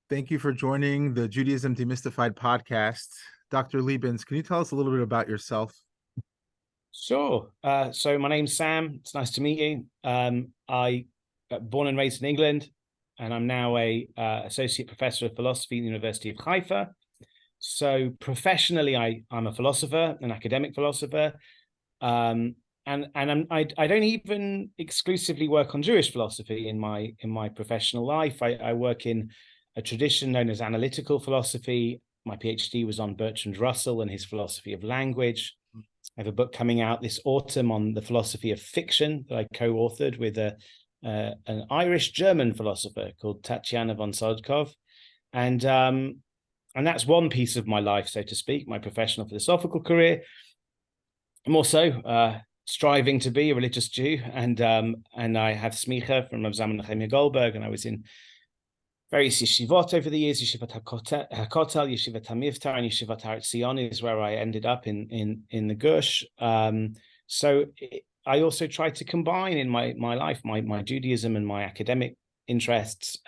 Thank you for joining the Judaism Demystified podcast. Dr. Lebens, can you tell us a little bit about yourself? Sure. So my name's Sam. It's nice to meet you. I born and raised in England, and I'm now a associate professor of philosophy at the University of Haifa. So professionally, I'm a philosopher, an academic philosopher, and I don't even exclusively work on Jewish philosophy in my professional life. I work in a tradition known as analytical philosophy. My PhD was on Bertrand Russell and his philosophy of language. I have a book coming out this autumn on the philosophy of fiction that I co-authored with an Irish-German philosopher called Tatiana von Sodkov. And that's one piece of my life, so to speak, my professional philosophical career. I'm also striving to be a religious Jew, and I have smicha from Rav Zalman Nehemiah Goldberg, and I was in various yeshivot over the years. Yeshivat HaKotel, Yeshivat HaMivtar, and Yeshivat Har Tzion is where I ended up in the Gush. So I also try to combine in my life my Judaism and my academic interests,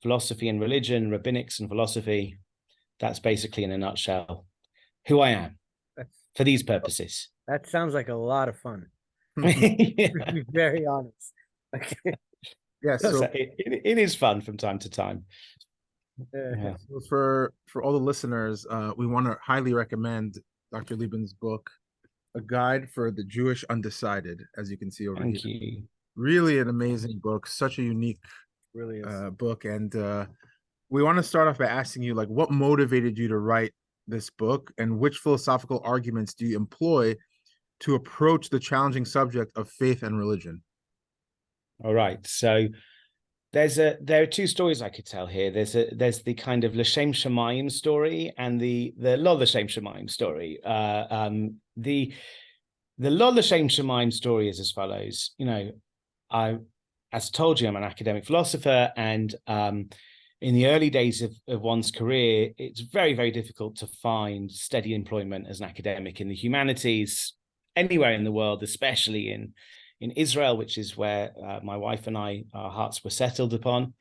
philosophy and religion, rabbinics and philosophy. That's basically, in a nutshell, who I am for these purposes. That sounds like a lot of fun. Yeah. To be very honest. Yeah, so it is fun from time to time. Yeah. So for all the listeners, we want to highly recommend Dr. Lebens' book, A Guide for the Jewish Undecided, as you can see over here. Thank you. Really an amazing book, such a unique Really is. book. And we want to start off by asking you, like, what motivated you to write this book, and which philosophical arguments do you employ to approach the challenging subject of faith and religion? All right. So there are two stories I could tell here. There's the kind of L'Shem Shamayim story and the Lo L'Shem Shamayim story. The Lo L'Shem Shamayim story is as follows. As I told you, I'm an academic philosopher, and in the early days of one's career, it's very, very difficult to find steady employment as an academic in the humanities anywhere in the world, especially in Israel, which is where my wife and our hearts were settled upon.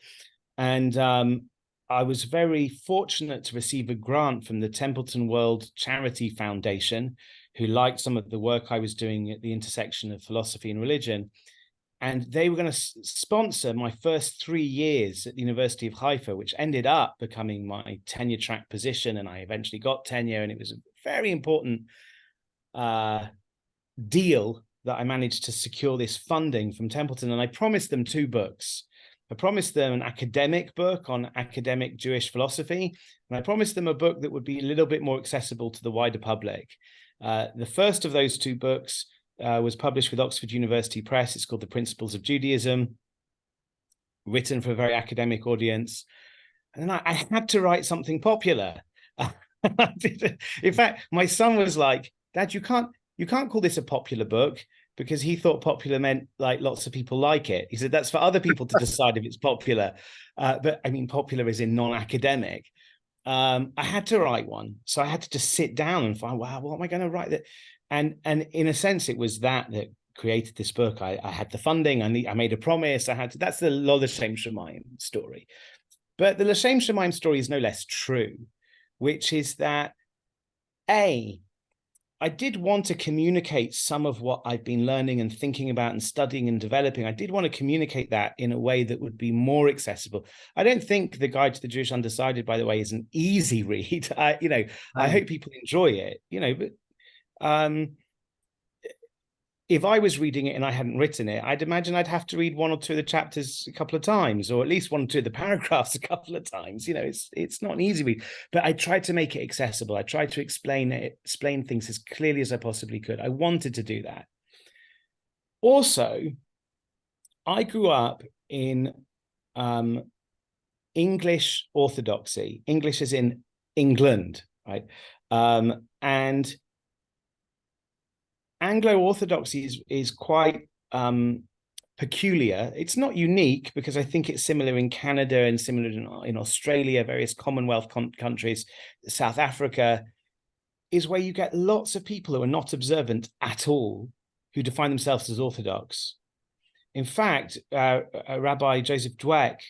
And I was very fortunate to receive a grant from the Templeton World Charity Foundation, who liked some of the work I was doing at the intersection of philosophy and religion. And they were going to sponsor my first 3 years at the University of Haifa, which ended up becoming my tenure track position. And I eventually got tenure, and it was a very important deal that I managed to secure this funding from Templeton. And I promised them 2 books. I promised them an academic book on academic Jewish philosophy, and I promised them a book that would be a little bit more accessible to the wider public. The first of those 2 books was published with Oxford University Press. It's called The Principles of Judaism, written for a very academic audience. And then I had to write something popular. In fact, my son was like, "Dad, you can't call this a popular book," because he thought popular meant like lots of people like it. He said, "That's for other people to decide if it's popular." But I mean, popular is in non-academic. I had to write one. So I had to just sit down and find, wow, what am I going to write? And in a sense, it was that created this book. I had the funding. I made a promise. That's the Lo L'Shem Shamayim story. But the L'Shem Shamayim story is no less true, which is that, I did want to communicate some of what I've been learning and thinking about and studying and developing. I did want to communicate that in a way that would be more accessible. I don't think The Guide to the Jewish Undecided, by the way, is an easy read. I hope people enjoy it, but if I was reading it and I hadn't written it, I'd imagine I'd have to read 1 or 2 of the chapters a couple of times, or at least 1 or 2 of the paragraphs a couple of times. It's not an easy read, but I tried to make it accessible. I tried to explain things as clearly as I possibly could. I wanted to do that. Also, I grew up in English Orthodoxy, English as in England, right? And Anglo-Orthodoxy is quite peculiar. It's not unique, because I think it's similar in Canada and similar in Australia, various Commonwealth countries. South Africa is where you get lots of people who are not observant at all, who define themselves as Orthodox. In fact, Rabbi Joseph Dweck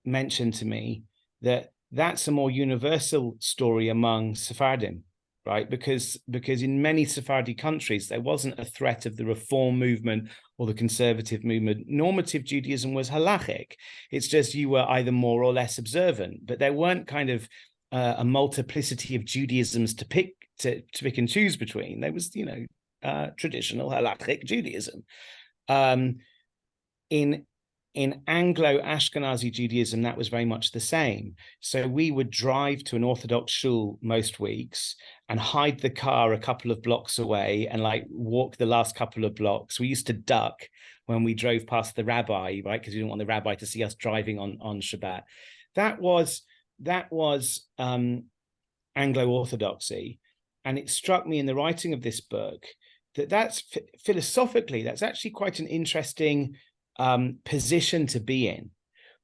mentioned to me that's a more universal story among Sephardim, right? Because in many Sephardi countries, there wasn't a threat of the Reform movement or the conservative movement. Normative Judaism was halachic. It's just you were either more or less observant, but there weren't kind of a multiplicity of Judaisms to pick and choose between. There was, traditional halachic Judaism. In Anglo-Ashkenazi Judaism, that was very much the same. So we would drive to an Orthodox shul most weeks and hide the car a couple of blocks away and like walk the last couple of blocks. We used to duck when we drove past the rabbi, right? Because we didn't want the rabbi to see us driving on Shabbat. That was Anglo-Orthodoxy. And it struck me in the writing of this book that's philosophically, that's actually quite an interesting position to be in,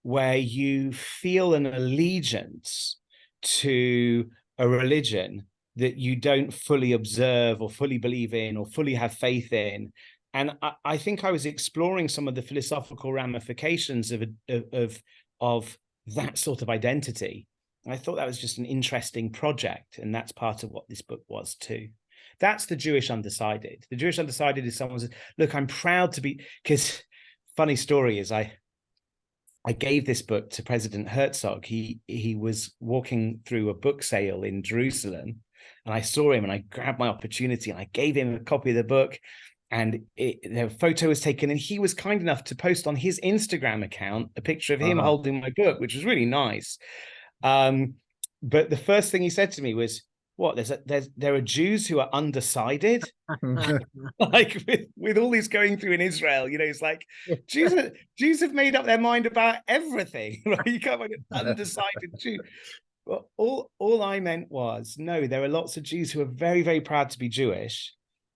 where you feel an allegiance to a religion that you don't fully observe or fully believe in or fully have faith in. And I think I was exploring some of the philosophical ramifications of that sort of identity. And I thought that was just an interesting project, and that's part of what this book was too. That's the Jewish Undecided. The Jewish Undecided is someone who says, look, I'm proud to be, because funny story is I gave this book to President Herzog. He was walking through a book sale in Jerusalem, and I saw him and I grabbed my opportunity and I gave him a copy of the book, and the photo was taken, and he was kind enough to post on his Instagram account a picture of him holding my book, which was really nice. But the first thing he said to me was, what, there are Jews who are undecided? Like with all this going through in Israel, it's like Jews have made up their mind about everything, right? You can't find an undecided Jew. Well, all I meant was, no, there are lots of Jews who are very, very proud to be Jewish.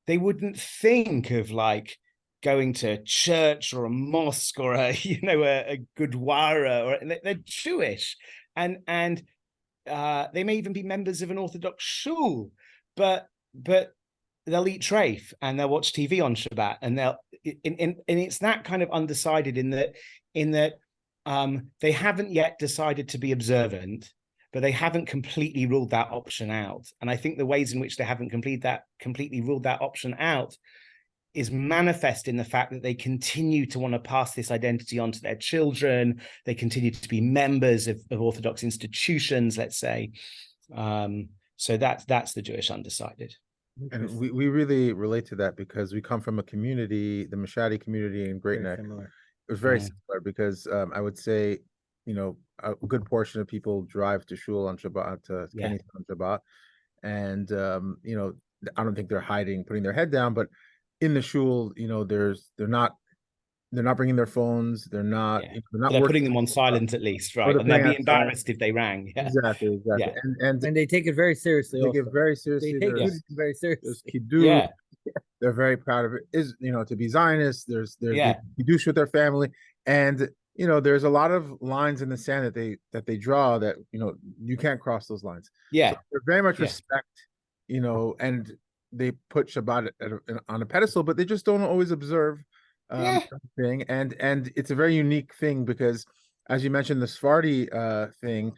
They wouldn't think of like going to church or a mosque or a gurdwara, or they're Jewish, and they may even be members of an Orthodox shul, but they'll eat treif and they'll watch TV on Shabbat, and and it's that kind of undecided in that they haven't yet decided to be observant, but they haven't completely ruled that option out. And I think the ways in which they haven't completely ruled that option out is manifest in the fact that they continue to want to pass this identity on to their children. They continue to be members of Orthodox institutions, let's say. So that's the Jewish Undecided. And we really relate to that because we come from a community, the Mashadi community in Great Neck. It was very similar because I would say, a good portion of people drive to shul on Shabbat, to Kenny on Shabbat. And, I don't think they're putting their head down, but in the shul, they're not bringing their phones. They're not. They're putting them on silent at least, right? And they'd be embarrassed if they rang. Yeah. Exactly. Yeah. And they take it very seriously. They take it very seriously. They take it very seriously. Kiddush. They're very proud of it. Is to be Zionist. There's Kiddush with their family, and there's a lot of lines in the sand that they draw that you can't cross those lines. Yeah, so they're very much respect. And they put Shabbat on a pedestal, but they just don't always observe thing. And it's a very unique thing because, as you mentioned, the Sephardi thing,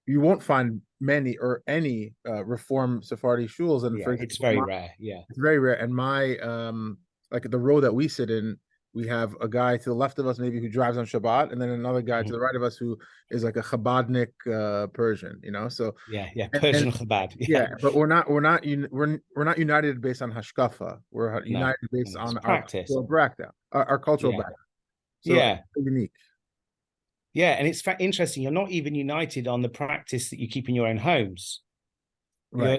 you won't find many or any Reform Sephardi shuls. And for example, it's very rare. Yeah, it's very rare. And my like the row that we sit in, we have a guy to the left of us maybe who drives on Shabbat, and then another guy to the right of us who is like a Chabadnik Persian, So Persian Chabad. But we're not united based on hashkafa. We're united based on practice, our cultural background. So unique. Yeah, and it's interesting. You're not even united on the practice that you keep in your own homes. Right.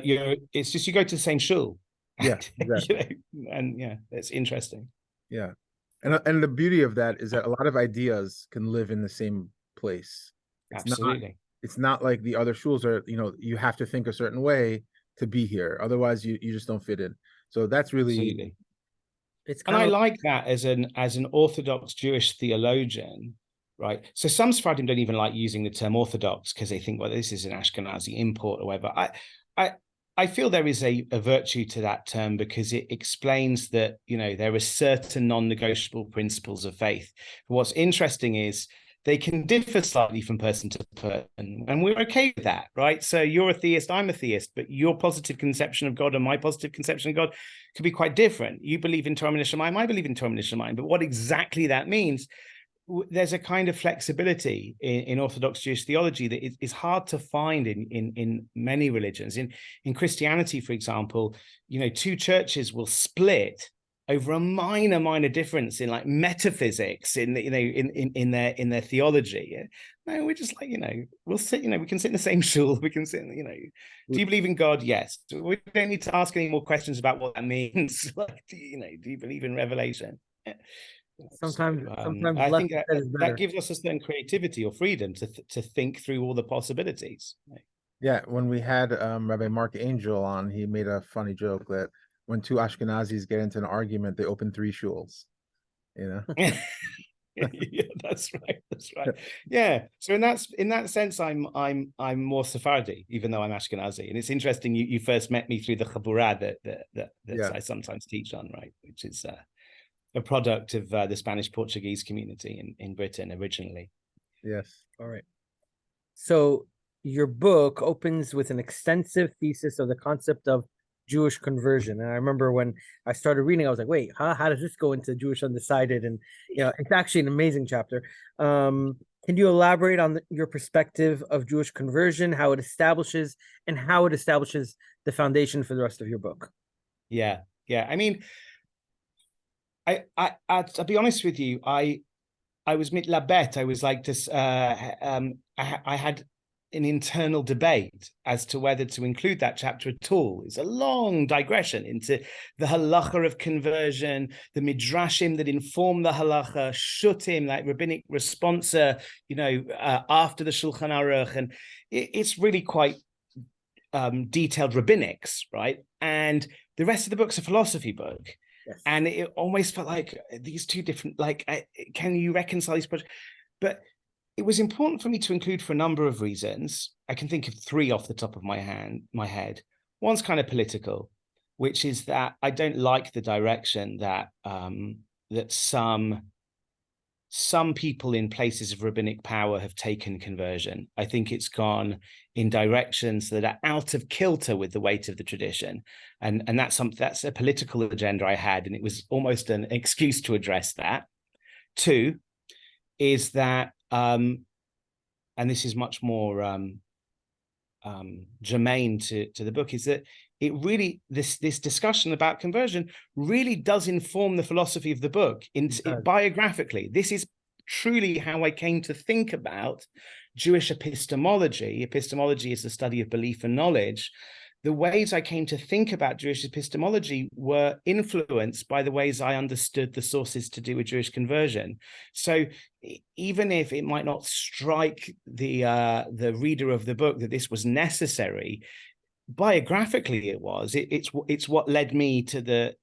It's just you go to the same shul. Yeah, exactly. It's interesting. Yeah. And the beauty of that is that a lot of ideas can live in the same place. Absolutely. It's not like the other shuls are, you have to think a certain way to be here. Otherwise, you just don't fit in. So that's really. Absolutely. I like that as an Orthodox Jewish theologian, right? So some Sephardim don't even like using the term Orthodox because they think, well, this is an Ashkenazi import or whatever. I feel there is a virtue to that term because it explains that, there are certain non-negotiable principles of faith. What's interesting is they can differ slightly from person to person, and we're okay with that, right? So you're a theist, I'm a theist, but your positive conception of God and my positive conception of God could be quite different. You believe in Torah Shemayim, I believe in Torah Shemayim, but what exactly that means, there's a kind of flexibility in Orthodox Jewish theology that is hard to find in many religions. In Christianity, for example, two churches will split over a minor difference in like metaphysics in their theology. No, we're just like, we'll sit, we can sit in the same shul, we can sit, do you believe in God? Yes. We don't need to ask any more questions about what that means. Like, do you believe in revelation? Sometimes I less think that gives us a certain creativity or freedom to think through all the possibilities. Yeah, when we had Rabbi Mark Angel on, he made a funny joke that when two Ashkenazis get into an argument, they open three shuls. Yeah, that's right. Yeah. So in that sense, I'm more Sephardi, even though I'm Ashkenazi. And it's interesting. You first met me through the Chabura that I sometimes teach on, right? Which is a product of the Spanish-Portuguese community in Britain originally. Yes. All right. So your book opens with an extensive thesis of the concept of Jewish conversion. And I remember when I started reading, I was like, wait, how does this go into Jewish Undecided? And it's actually an amazing chapter. Can you elaborate on your perspective of Jewish conversion, how it establishes the foundation for the rest of your book? Yeah. I mean, I'll be honest with you. I was mitlabet. I was like this. I had an internal debate as to whether to include that chapter at all. It's a long digression into the halacha of conversion, the midrashim that inform the halacha, shutim, like rabbinic responsa, after the Shulchan Aruch, and it's really quite detailed rabbinics, right? And the rest of the book's a philosophy book. Yes. And it almost felt like these two different, can you reconcile these projects? But it was important for me to include for a number of reasons. I can think of three off the top of my head. One's kind of political, which is that I don't like the direction that that some people in places of rabbinic power have taken conversion. I think it's gone in directions that are out of kilter with the weight of the tradition. And that's a political agenda I had, and it was almost an excuse to address that. Two is that, and this is much more germane to the book, is that it really, this discussion about conversion really does inform the philosophy of the book biographically. This is truly how I came to think about Jewish epistemology. Epistemology is the study of belief and knowledge. The ways I came to think about Jewish epistemology were influenced by the ways I understood the sources to do with Jewish conversion. So even if it might not strike the reader of the book that this was necessary, biographically it was. It's what led me to the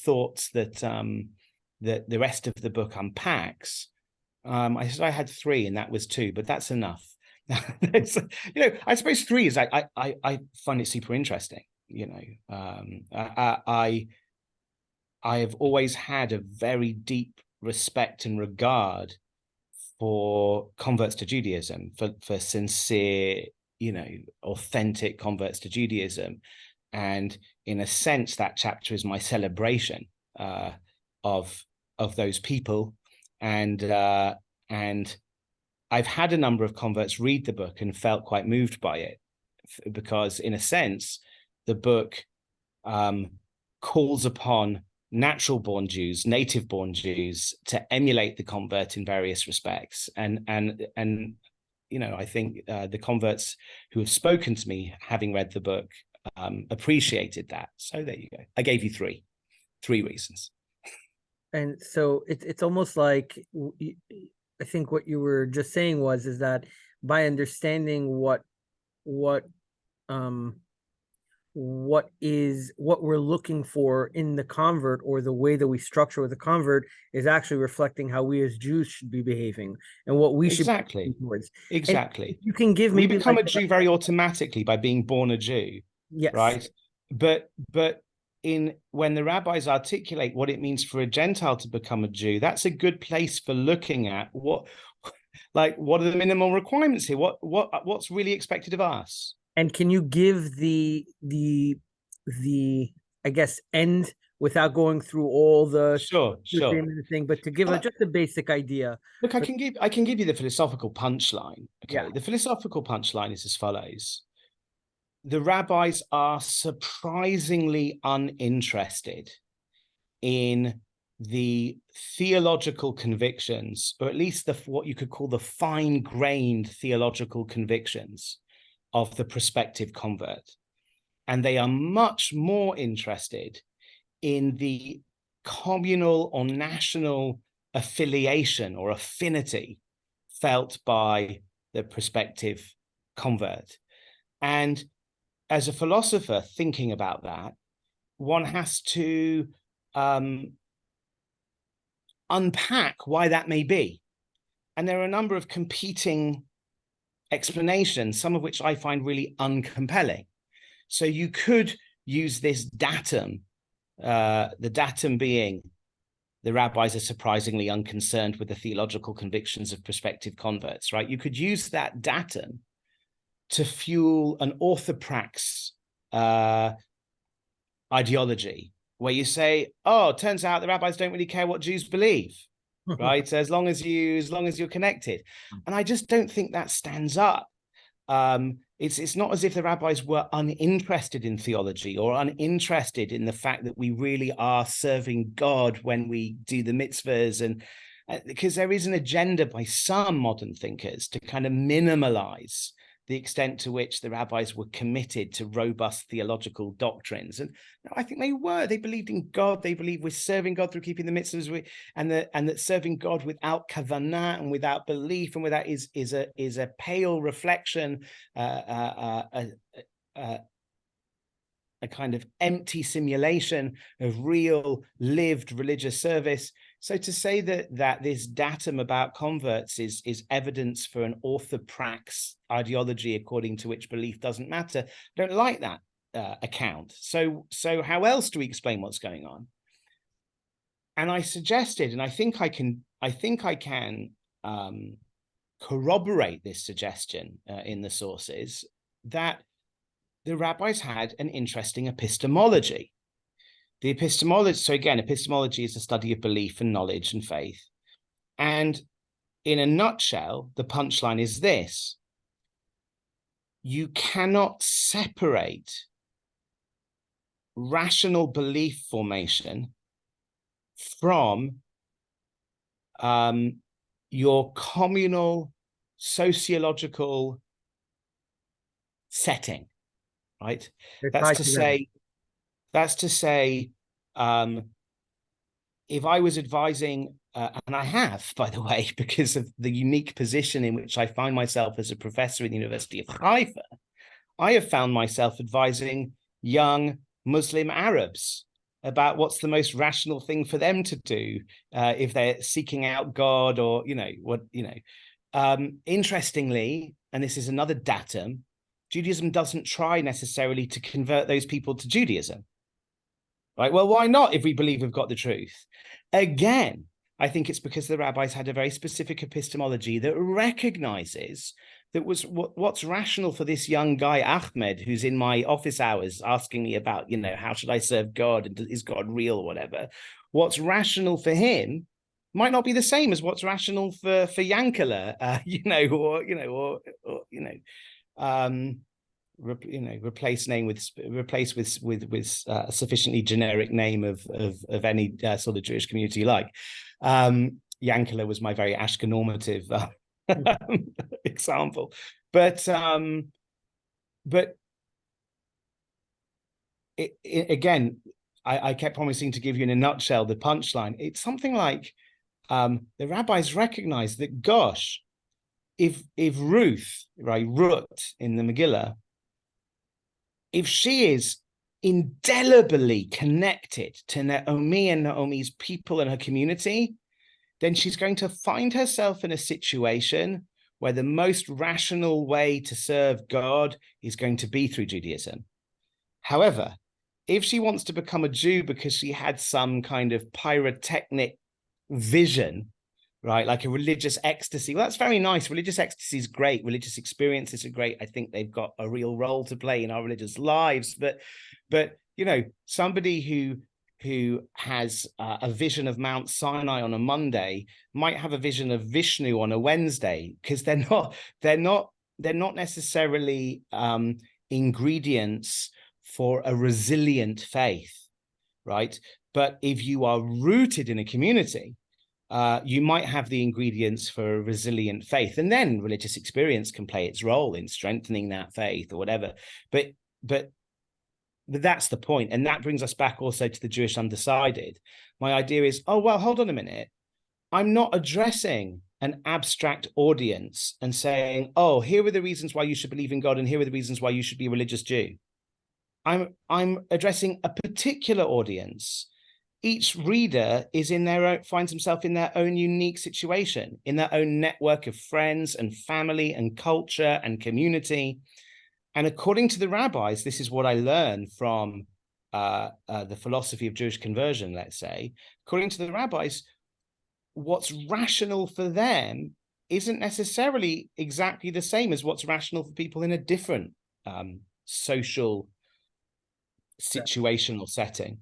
thoughts that that the rest of the book unpacks. I said I had three, and that was two, but that's enough. I suppose three is I find it super interesting. I have always had a very deep respect and regard for converts to Judaism, for sincere, authentic converts to Judaism. And in a sense, that chapter is my celebration of those people. And I've had a number of converts read the book and felt quite moved by it, because in a sense, the book calls upon natural-born Jews, native-born Jews, to emulate the convert in various respects. And I think the converts who have spoken to me, having read the book, appreciated that. So there you go. I gave you three reasons. And so it's almost like, I think what you were just saying is that by understanding what we're looking for in the convert, or the way that we structure with the convert, is actually reflecting how we as Jews should be behaving and what we should be towards. Exactly. And you can give me. We become a Jew very automatically by being born a Jew. Yes. Right. But when the rabbis articulate what it means for a Gentile to become a Jew, that's a good place for looking at what Like, what are the minimal requirements here? What's really expected of us? And can you give the I guess end without going through all the Sure. thing, but to give just a basic idea. Look, I can give you the philosophical punchline. Okay, Yeah. the philosophical punchline is as follows: the rabbis are surprisingly uninterested in the theological convictions, or at least what you could call the fine-grained theological convictions of the prospective convert. And they are much more interested in the communal or national affiliation or affinity felt by the prospective convert. And as a philosopher thinking about that, one has to unpack why that may be. And there are a number of competing explanations, some of which I find really uncompelling. So you could use this datum, the datum being the rabbis are surprisingly unconcerned with the theological convictions of prospective converts, right? You could use that datum to fuel an orthoprax ideology, where you say, oh, it turns out the rabbis don't really care what Jews believe, right? So as long as you're connected. And I just don't think that stands up. It's not as if the rabbis were uninterested in theology or uninterested in the fact that we really are serving God when we do the mitzvahs, and because there is an agenda by some modern thinkers to kind of minimalize the extent to which the rabbis were committed to robust theological doctrines. And I think they believed in God. They believed we're serving God through keeping the mitzvahs, and that serving God without kavanah and without belief and without is a pale reflection, a kind of empty simulation of real lived religious service. So to say that this datum about converts is evidence for an orthoprax ideology according to which belief doesn't matter, I don't like that account. So how else do we explain what's going on? And I suggested, and I think I can corroborate this suggestion in the sources, that the rabbis had an interesting epistemology. The epistemology, so again, epistemology is the study of belief and knowledge and faith. And in a nutshell, the punchline is this: you cannot separate rational belief formation from your communal sociological setting, right? That's to say, if I was advising, and I have, by the way, because of the unique position in which I find myself as a professor in the University of Haifa, I have found myself advising young Muslim Arabs about what's the most rational thing for them to do if they're seeking out God, or, interestingly, and this is another datum, Judaism doesn't try necessarily to convert those people to Judaism. Right? Well, why not if we believe we've got the truth? Again, I think it's because the rabbis had a very specific epistemology that recognizes that what's rational for this young guy, Ahmed, who's in my office hours asking me about, how should I serve God? And is God real or whatever? What's rational for him might not be the same as what's rational for Yankele, replace with a sufficiently generic name of any sort of Jewish community you like. Yankele was my very Ashkenormative example, but again, I kept promising to give you in a nutshell the punchline. It's something like the rabbis recognize that, gosh, if Ruth, right, Rut in the Megillah, if she is indelibly connected to Naomi and Naomi's people and her community, then she's going to find herself in a situation where the most rational way to serve God is going to be through Judaism. However, if she wants to become a Jew because she had some kind of pyrotechnic vision, right? Like a religious ecstasy. Well, that's very nice. Religious ecstasy is great. Religious experiences are great. I think they've got a real role to play in our religious lives. But you know, somebody who has a vision of Mount Sinai on a Monday might have a vision of Vishnu on a Wednesday, because they're not necessarily ingredients for a resilient faith, right? But if you are rooted in a community, you might have the ingredients for a resilient faith, and then religious experience can play its role in strengthening that faith or whatever. But that's the point. And that brings us back also to the Jewish Undecided. My idea is, oh, well, hold on a minute. I'm not addressing an abstract audience and saying, oh, here are the reasons why you should believe in God, and here are the reasons why you should be a religious Jew. I'm addressing a particular audience. Each reader is finds himself in their own unique situation, in their own network of friends and family and culture and community. And according to the rabbis, this is what I learned from the philosophy of Jewish conversion, let's say. According to the rabbis, what's rational for them isn't necessarily exactly the same as what's rational for people in a different social situational setting.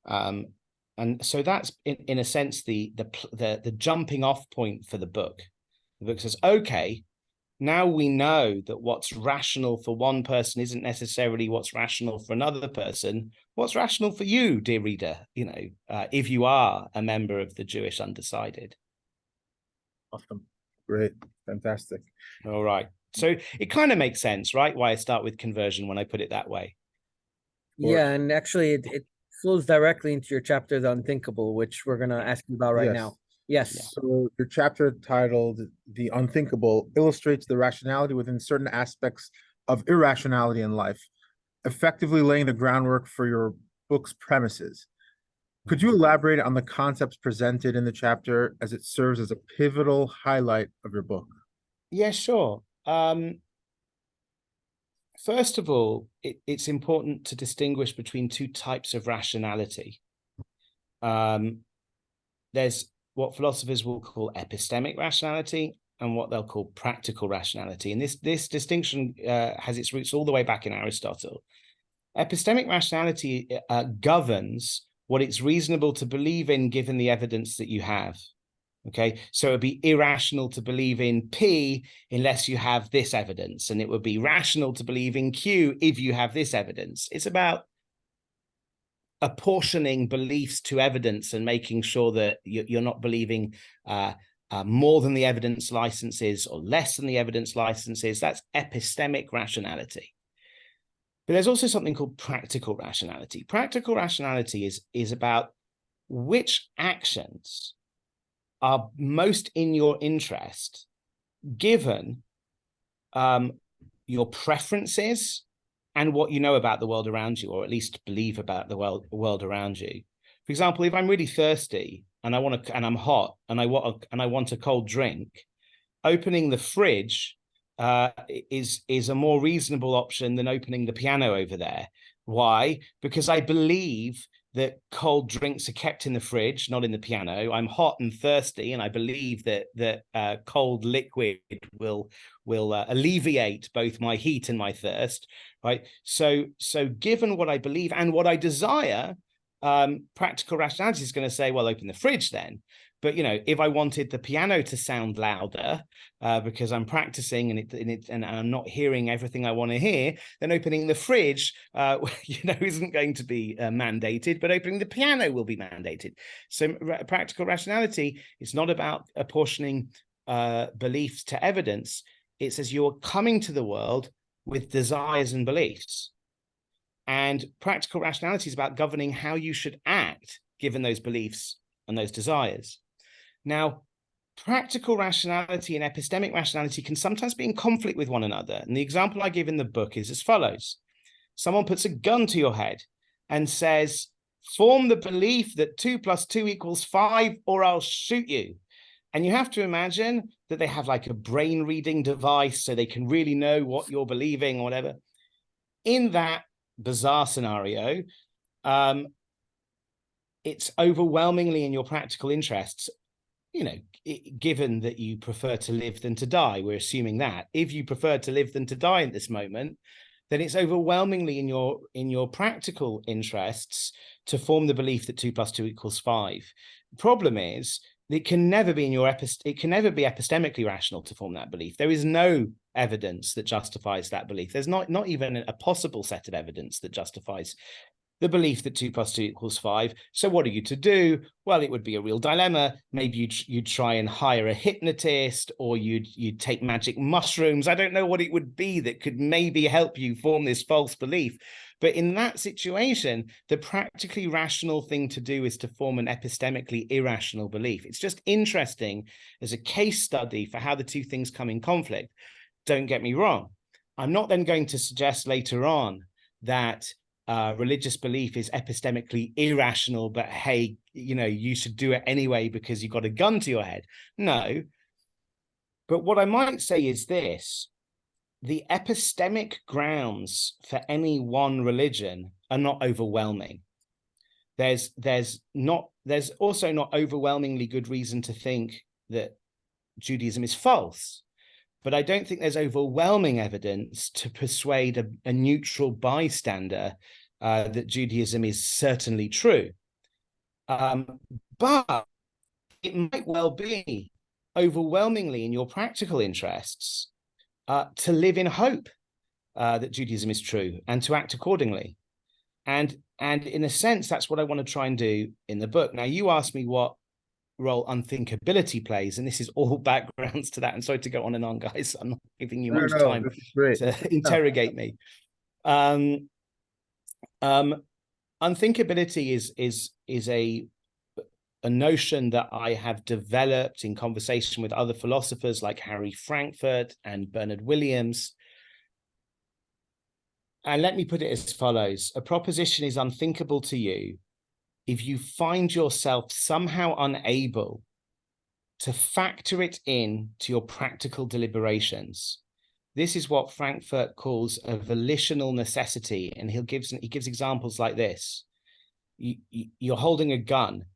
And so that's in a sense the jumping off point for the book. The book says, okay, now we know that what's rational for one person isn't necessarily what's rational for another person. What's rational for you, dear reader, you know, if you are a member of the Jewish Undecided. Awesome. Great. Fantastic. All right. So it kind of makes sense, right? Why I start with conversion when I put it that way. Yeah, and actually it flows directly into your chapter, The Unthinkable, which we're going to ask you about right now. Yes. Yeah. So your chapter titled The Unthinkable illustrates the rationality within certain aspects of irrationality in life, effectively laying the groundwork for your book's premises. Could you elaborate on the concepts presented in the chapter as it serves as a pivotal highlight of your book? Yeah, sure. First of all, it's important to distinguish between two types of rationality. There's what philosophers will call epistemic rationality and what they'll call practical rationality. And this distinction has its roots all the way back in Aristotle. Epistemic rationality governs what it's reasonable to believe in given the evidence that you have. Okay, so it would be irrational to believe in P unless you have this evidence, and it would be rational to believe in Q if you have this evidence. It's about apportioning beliefs to evidence and making sure that you're not believing more than the evidence licenses or less than the evidence licenses. That's epistemic rationality. But there's also something called practical rationality. Practical rationality is about which actions are most in your interest, given your preferences and what you know about the world around you, or at least believe about the world around you. For example, if I'm really thirsty and I'm hot and I want a cold drink, opening the fridge is a more reasonable option than opening the piano over there. Why? Because I believe that cold drinks are kept in the fridge, not in the piano. I'm hot and thirsty, and I believe that cold liquid will alleviate both my heat and my thirst, right? So given what I believe and what I desire, practical rationality is going to say, well, open the fridge then. But, you know, if I wanted the piano to sound louder because I'm practicing and I'm not hearing everything I want to hear, then opening the fridge, isn't going to be mandated, but opening the piano will be mandated. So practical rationality is not about apportioning beliefs to evidence. It says you're coming to the world with desires and beliefs. And practical rationality is about governing how you should act given those beliefs and those desires. Now, practical rationality and epistemic rationality can sometimes be in conflict with one another. And the example I give in the book is as follows. Someone puts a gun to your head and says, form the belief that 2 + 2 = 5, or I'll shoot you. And you have to imagine that they have like a brain reading device so they can really know what you're believing or whatever. In that bizarre scenario, it's overwhelmingly in your practical interests given that you prefer to live than to die, we're assuming that if you prefer to live than to die at this moment, then it's overwhelmingly in your practical interests to form the belief that 2 + 2 = 5. The problem is it can never be epistemically rational to form that belief. There is no evidence that justifies that belief. There's not even a possible set of evidence that justifies the belief that 2 + 2 = 5. So what are you to do? Well, it would be a real dilemma. Maybe you'd try and hire a hypnotist, or you'd take magic mushrooms. I don't know what it would be that could maybe help you form this false belief. But in that situation, the practically rational thing to do is to form an epistemically irrational belief. It's just interesting as a case study for how the two things come in conflict. Don't get me wrong. I'm not then going to suggest later on that religious belief is epistemically irrational, but hey, you should do it anyway because you got a gun to your head. No. But what I might say is this: the epistemic grounds for any one religion are not overwhelming. There's also not overwhelmingly good reason to think that Judaism is false. But I don't think there's overwhelming evidence to persuade a neutral bystander that Judaism is certainly true. But it might well be overwhelmingly in your practical interests to live in hope that Judaism is true and to act accordingly. And in a sense, that's what I want to try and do in the book. Now, you asked me what role unthinkability plays, and this is all backgrounds to that. And sorry to go on and on, guys. I'm not giving you much time to interrogate me. Unthinkability is a notion that I have developed in conversation with other philosophers like Harry Frankfurt and Bernard Williams. And let me put it as follows: a proposition is unthinkable to you if you find yourself somehow unable to factor it in to your practical deliberations. This is what Frankfurt calls a volitional necessity, and he gives examples like this. You're holding a gun,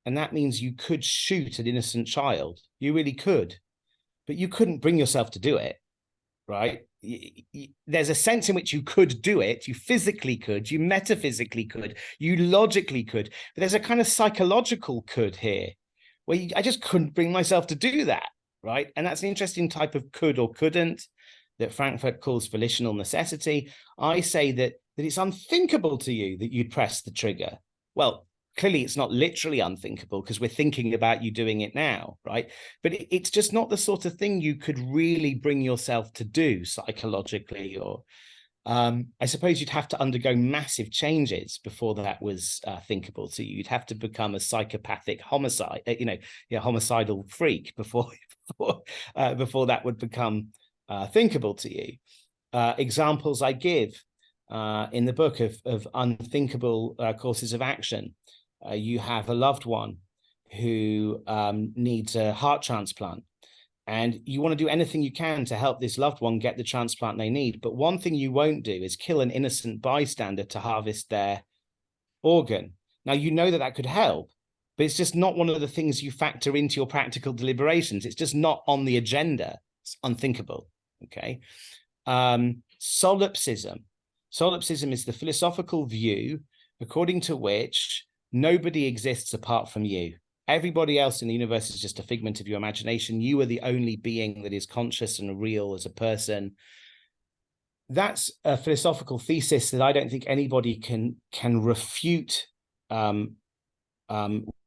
and that means you could shoot an innocent child. You really could, but you couldn't bring yourself to do it, right? There's a sense in which you could do it. You physically could, you metaphysically could, you logically could, but there's a kind of psychological could here where I just couldn't bring myself to do that, right? And that's an interesting type of could or couldn't that Frankfurt calls volitional necessity. I say that it's unthinkable to you that you'd press the trigger. Well, clearly it's not literally unthinkable because we're thinking about you doing it now, right? But it's just not the sort of thing you could really bring yourself to do psychologically, or I suppose you'd have to undergo massive changes before that was thinkable to you. You'd have to become a psychopathic homicidal freak before that would become thinkable to you. Examples I give in the book of unthinkable courses of action. You have a loved one who needs a heart transplant, and you want to do anything you can to help this loved one get the transplant they need. But one thing you won't do is kill an innocent bystander to harvest their organ. Now, you know that could help, but it's just not one of the things you factor into your practical deliberations. It's just not on the agenda. It's unthinkable, okay? Solipsism. Solipsism is the philosophical view according to which nobody exists apart from you. Everybody else in the universe is just a figment of your imagination. You are the only being that is conscious and real as a person. That's a philosophical thesis that I don't think anybody can refute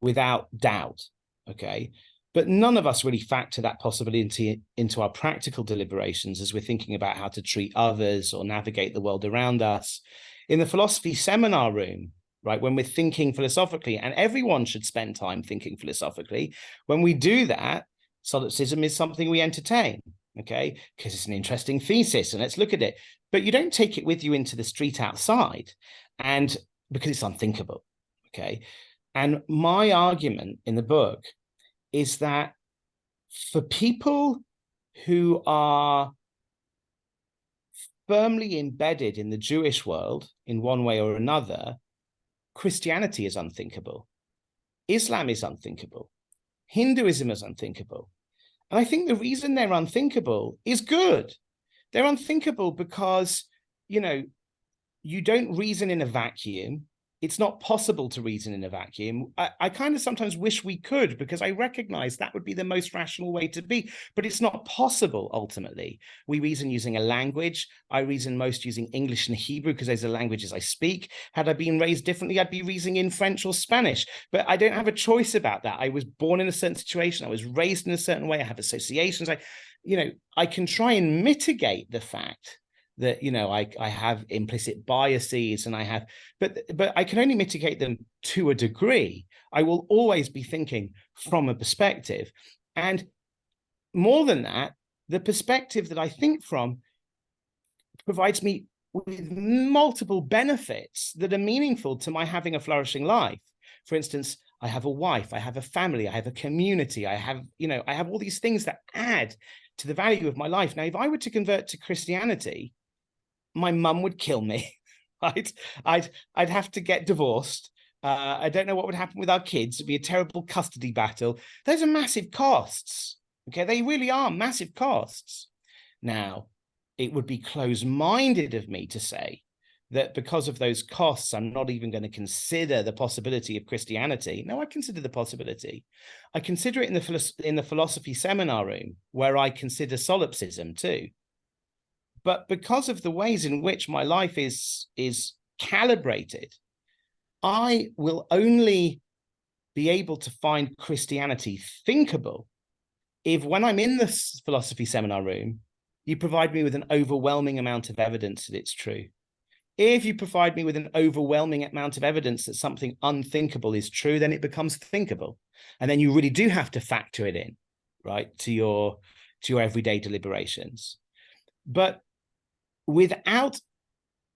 without doubt, okay? But none of us really factor that possibility into our practical deliberations as we're thinking about how to treat others or navigate the world around us. In the philosophy seminar room, right, when we're thinking philosophically, and everyone should spend time thinking philosophically, when we do that, solipsism is something we entertain, okay, because it's an interesting thesis, and let's look at it. But you don't take it with you into the street outside, and because it's unthinkable, okay? And my argument in the book is that for people who are firmly embedded in the Jewish world in one way or another, Christianity is unthinkable. Islam is unthinkable. Hinduism as unthinkable. And I think the reason they're unthinkable is good. They're unthinkable because, you don't reason in a vacuum. It's not possible to reason in a vacuum. I kind of sometimes wish we could, because I recognize that would be the most rational way to be, but it's not possible ultimately. We reason using a language. I reason most using English and Hebrew because those are languages I speak. Had I been raised differently, I'd be reasoning in French or Spanish, but I don't have a choice about that. I was born in a certain situation. I was raised in a certain way. I have associations. I can try and mitigate the fact that I have implicit biases, and but I can only mitigate them to a degree. I will always be thinking from a perspective, and more than that, the perspective that I think from provides me with multiple benefits that are meaningful to my having a flourishing life. For instance, I have a wife, I have a family, I have a community, I have all these things that add to the value of my life. Now, if I were to convert to Christianity, my mum would kill me, right? I'd have to get divorced. I don't know what would happen with our kids. It'd be a terrible custody battle. Those are massive costs. Okay, they really are massive costs. Now, it would be close-minded of me to say that because of those costs, I'm not even going to consider the possibility of Christianity. No, I consider the possibility. I consider it in the philosophy seminar room, where I consider solipsism too. But because of the ways in which my life is calibrated, I will only be able to find Christianity thinkable if, when I'm in the philosophy seminar room, you provide me with an overwhelming amount of evidence that it's true. If you provide me with an overwhelming amount of evidence that something unthinkable is true, then it becomes thinkable. And then you really do have to factor it in, right, to your everyday deliberations. But without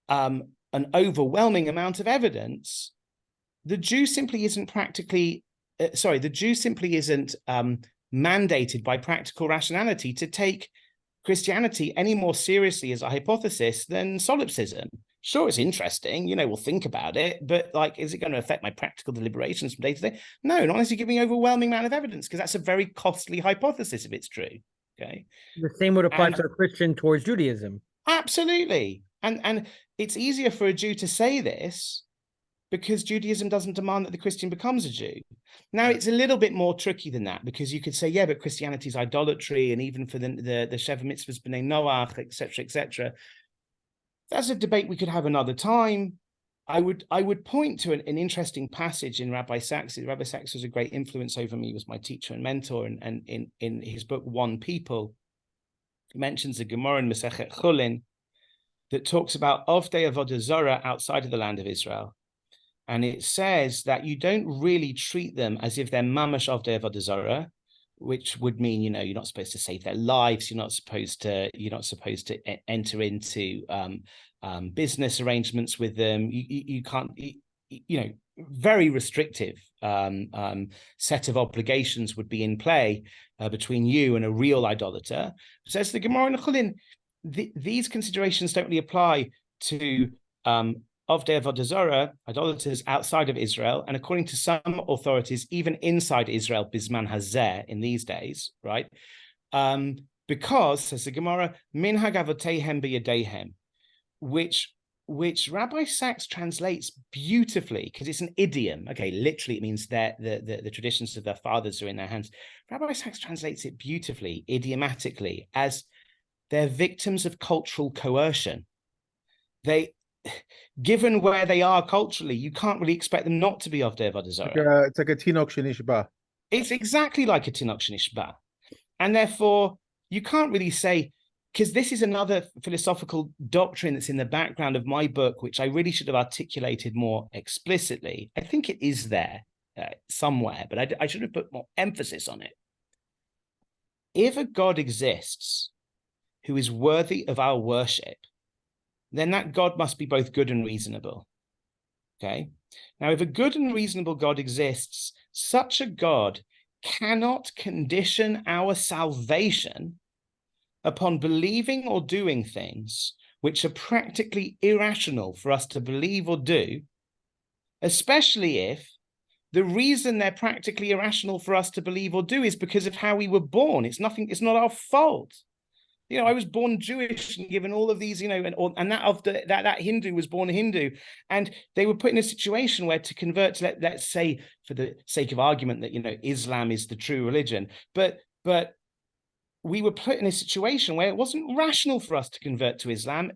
an overwhelming amount of evidence, the Jew simply isn't mandated by practical rationality to take Christianity any more seriously as a hypothesis than solipsism. Sure, it's interesting, we'll think about it, but is it going to affect my practical deliberations from day to day? No, not unless you give me an overwhelming amount of evidence, because that's a very costly hypothesis if it's true. Okay. The same would apply to a Christian towards Judaism. Absolutely. And it's easier for a Jew to say this because Judaism doesn't demand that the Christian becomes a Jew. Now, it's a little bit more tricky than that, because you could say, yeah, but Christianity is idolatry, and even for the Sheva Mitzvahs, B'nai Noach, etc., etc. That's a debate we could have another time. I would point to an interesting passage in Rabbi Sachs. Rabbi Sachs was a great influence over me. He was my teacher and mentor, and in his book, One People, he mentions a Gemara in Masechet Chulin that talks about Ovdei Avodah Zarah outside of the land of Israel. And it says that you don't really treat them as if they're mamash Ovdei Avodah Zarah, which would mean, you're not supposed to save their lives. You're not supposed to enter into business arrangements with them. You can't, very restrictive set of obligations would be in play between you and a real idolater. Says the Gemara in Chulin, these considerations don't really apply to Ovdei Avodah Zarah, idolaters outside of Israel, and according to some authorities, even inside Israel, Bisman Hazeh, in these days, right? Because, says the Gemara, Minhag Avoteihem B'Yadehem, which Rabbi Sachs translates beautifully, because it's an idiom. Okay, literally it means that the traditions of their fathers are in their hands. Rabbi Sachs translates it beautifully, idiomatically, as they're victims of cultural coercion. Given where they are culturally, you can't really expect them not to be of Avodah Zarah. It's like a Tinok Shenishba. It's exactly like a Tinok Shenishba. And therefore, you can't really say, because this is another philosophical doctrine that's in the background of my book, which I really should have articulated more explicitly. I think it is there somewhere, but I should have put more emphasis on it. If a God exists who is worthy of our worship, then that God must be both good and reasonable. Okay? Now, if a good and reasonable God exists, such a God cannot condition our salvation upon believing or doing things which are practically irrational for us to believe or do, especially if the reason they're practically irrational for us to believe or do is because of how we were born. It's not our fault. You know, I was born Jewish and given all of these, you know, and that Hindu was born a Hindu, and they were put in a situation where to convert to, let's say, for the sake of argument, that, you know, Islam is the true religion, but we were put in a situation where it wasn't rational for us to convert to Islam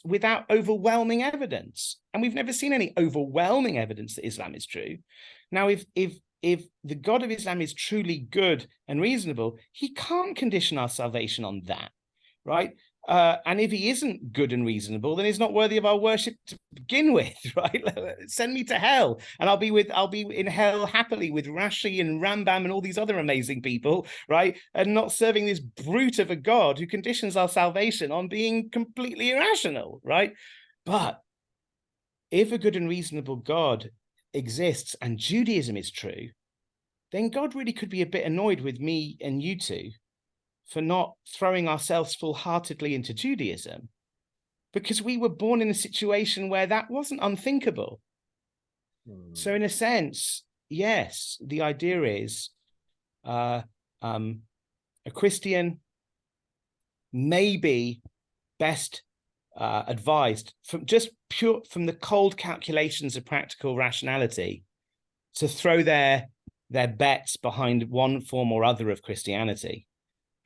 without overwhelming evidence, and we've never seen any overwhelming evidence that Islam is true. Now, if the God of Islam is truly good and reasonable, he can't condition our salvation on that. Right. And if he isn't good and reasonable, then he's not worthy of our worship to begin with. Right. Send me to hell, and I'll be in hell happily with Rashi and Rambam and all these other amazing people. Right. And not serving this brute of a God who conditions our salvation on being completely irrational. Right. But if a good and reasonable God exists and Judaism is true, then God really could be a bit annoyed with me and you two for not throwing ourselves full-heartedly into Judaism, because we were born in a situation where that wasn't unthinkable. So in a sense, yes, the idea is a Christian may be best advised from the cold calculations of practical rationality to throw their bets behind one form or other of Christianity.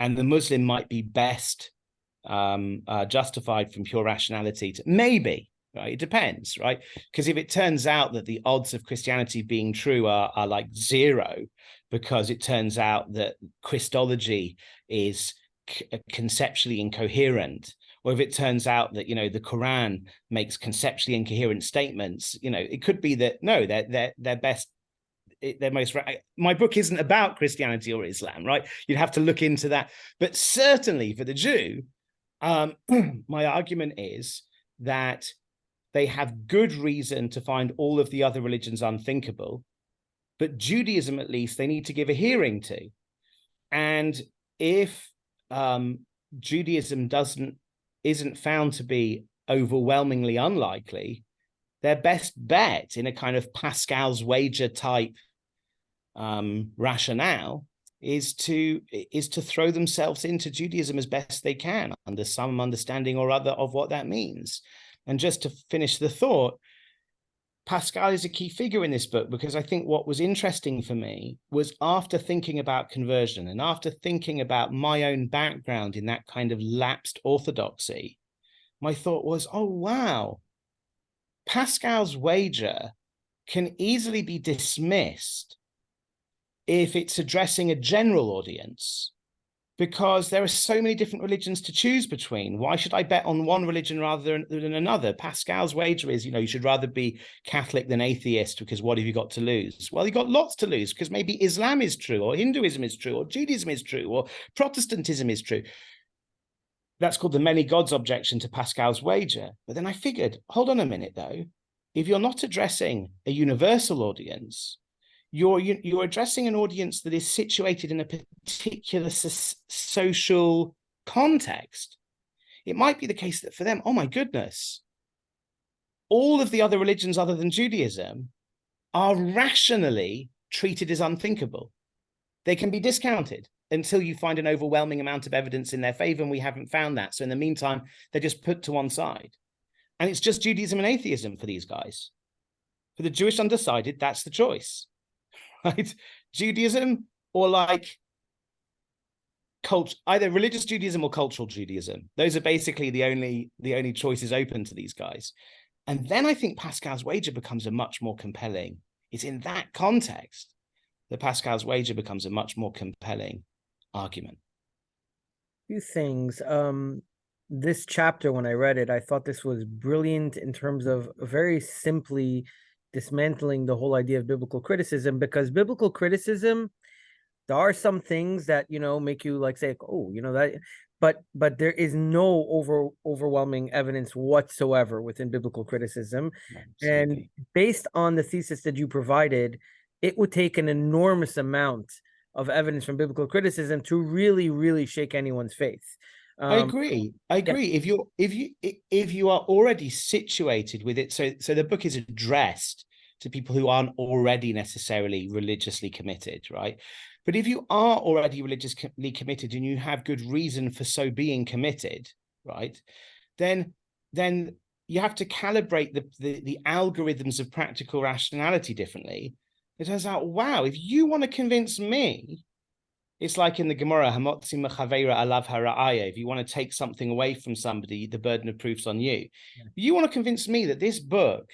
And the Muslim might be best justified from pure rationality to maybe, right? It depends, right? Because if it turns out that the odds of Christianity being true are like zero, because it turns out that Christology is conceptually incoherent, or if it turns out that, you know, the Quran makes conceptually incoherent statements, you know, it could be that no, they're best. My book isn't about Christianity or Islam, right? You'd have to look into that. But certainly for the Jew, my argument is that they have good reason to find all of the other religions unthinkable, but Judaism, at least, they need to give a hearing to. And if Judaism isn't found to be overwhelmingly unlikely, their best bet in a kind of Pascal's wager type rationale is to throw themselves into Judaism as best they can under some understanding or other of what that means. And just to finish the thought, Pascal is a key figure in this book, because I think what was interesting for me was, after thinking about conversion and after thinking about my own background in that kind of lapsed orthodoxy, my thought was, oh, wow, Pascal's wager can easily be dismissed if it's addressing a general audience, because there are so many different religions to choose between. Why should I bet on one religion rather than another? Pascal's wager is, you know, you should rather be Catholic than atheist, because what have you got to lose? Well, you've got lots to lose, because maybe Islam is true, or Hinduism is true, or Judaism is true, or Protestantism is true. That's called the many gods objection to Pascal's wager. But then I figured, hold on a minute, though. If you're not addressing a universal audience, you're addressing an audience that is situated in a particular social context. It might be the case that for them, oh my goodness, all of the other religions other than Judaism are rationally treated as unthinkable. They can be discounted until you find an overwhelming amount of evidence in their favor, and we haven't found that. So in the meantime, they're just put to one side. And it's just Judaism and atheism for these guys. For the Jewish undecided, that's the choice. Right? Judaism, or like either religious Judaism or cultural Judaism. Those are basically the only choices open to these guys. And then I think Pascal's wager becomes a much more compelling. It's in that context that Pascal's wager becomes a much more compelling argument. Few things. This chapter, when I read it, I thought this was brilliant in terms of very simply dismantling the whole idea of biblical criticism, because biblical criticism, there are some things that, you know, make you like say, oh, you know, that, but there is no overwhelming evidence whatsoever within biblical criticism. Absolutely. And based on the thesis that you provided, it would take an enormous amount of evidence from biblical criticism to really, really shake anyone's faith. I agree. Yeah. If you are already situated with it, so the book is addressed to people who aren't already necessarily religiously committed, right? But if you are already religiously committed and you have good reason for so being committed, right, then you have to calibrate the algorithms of practical rationality differently. It turns out, wow, if you want to convince me, it's like in the Gemara, Hamotzi Mechaveira Alav Hara'aya. If you want to take something away from somebody, the burden of proof's on you. Yeah. You want to convince me that this book,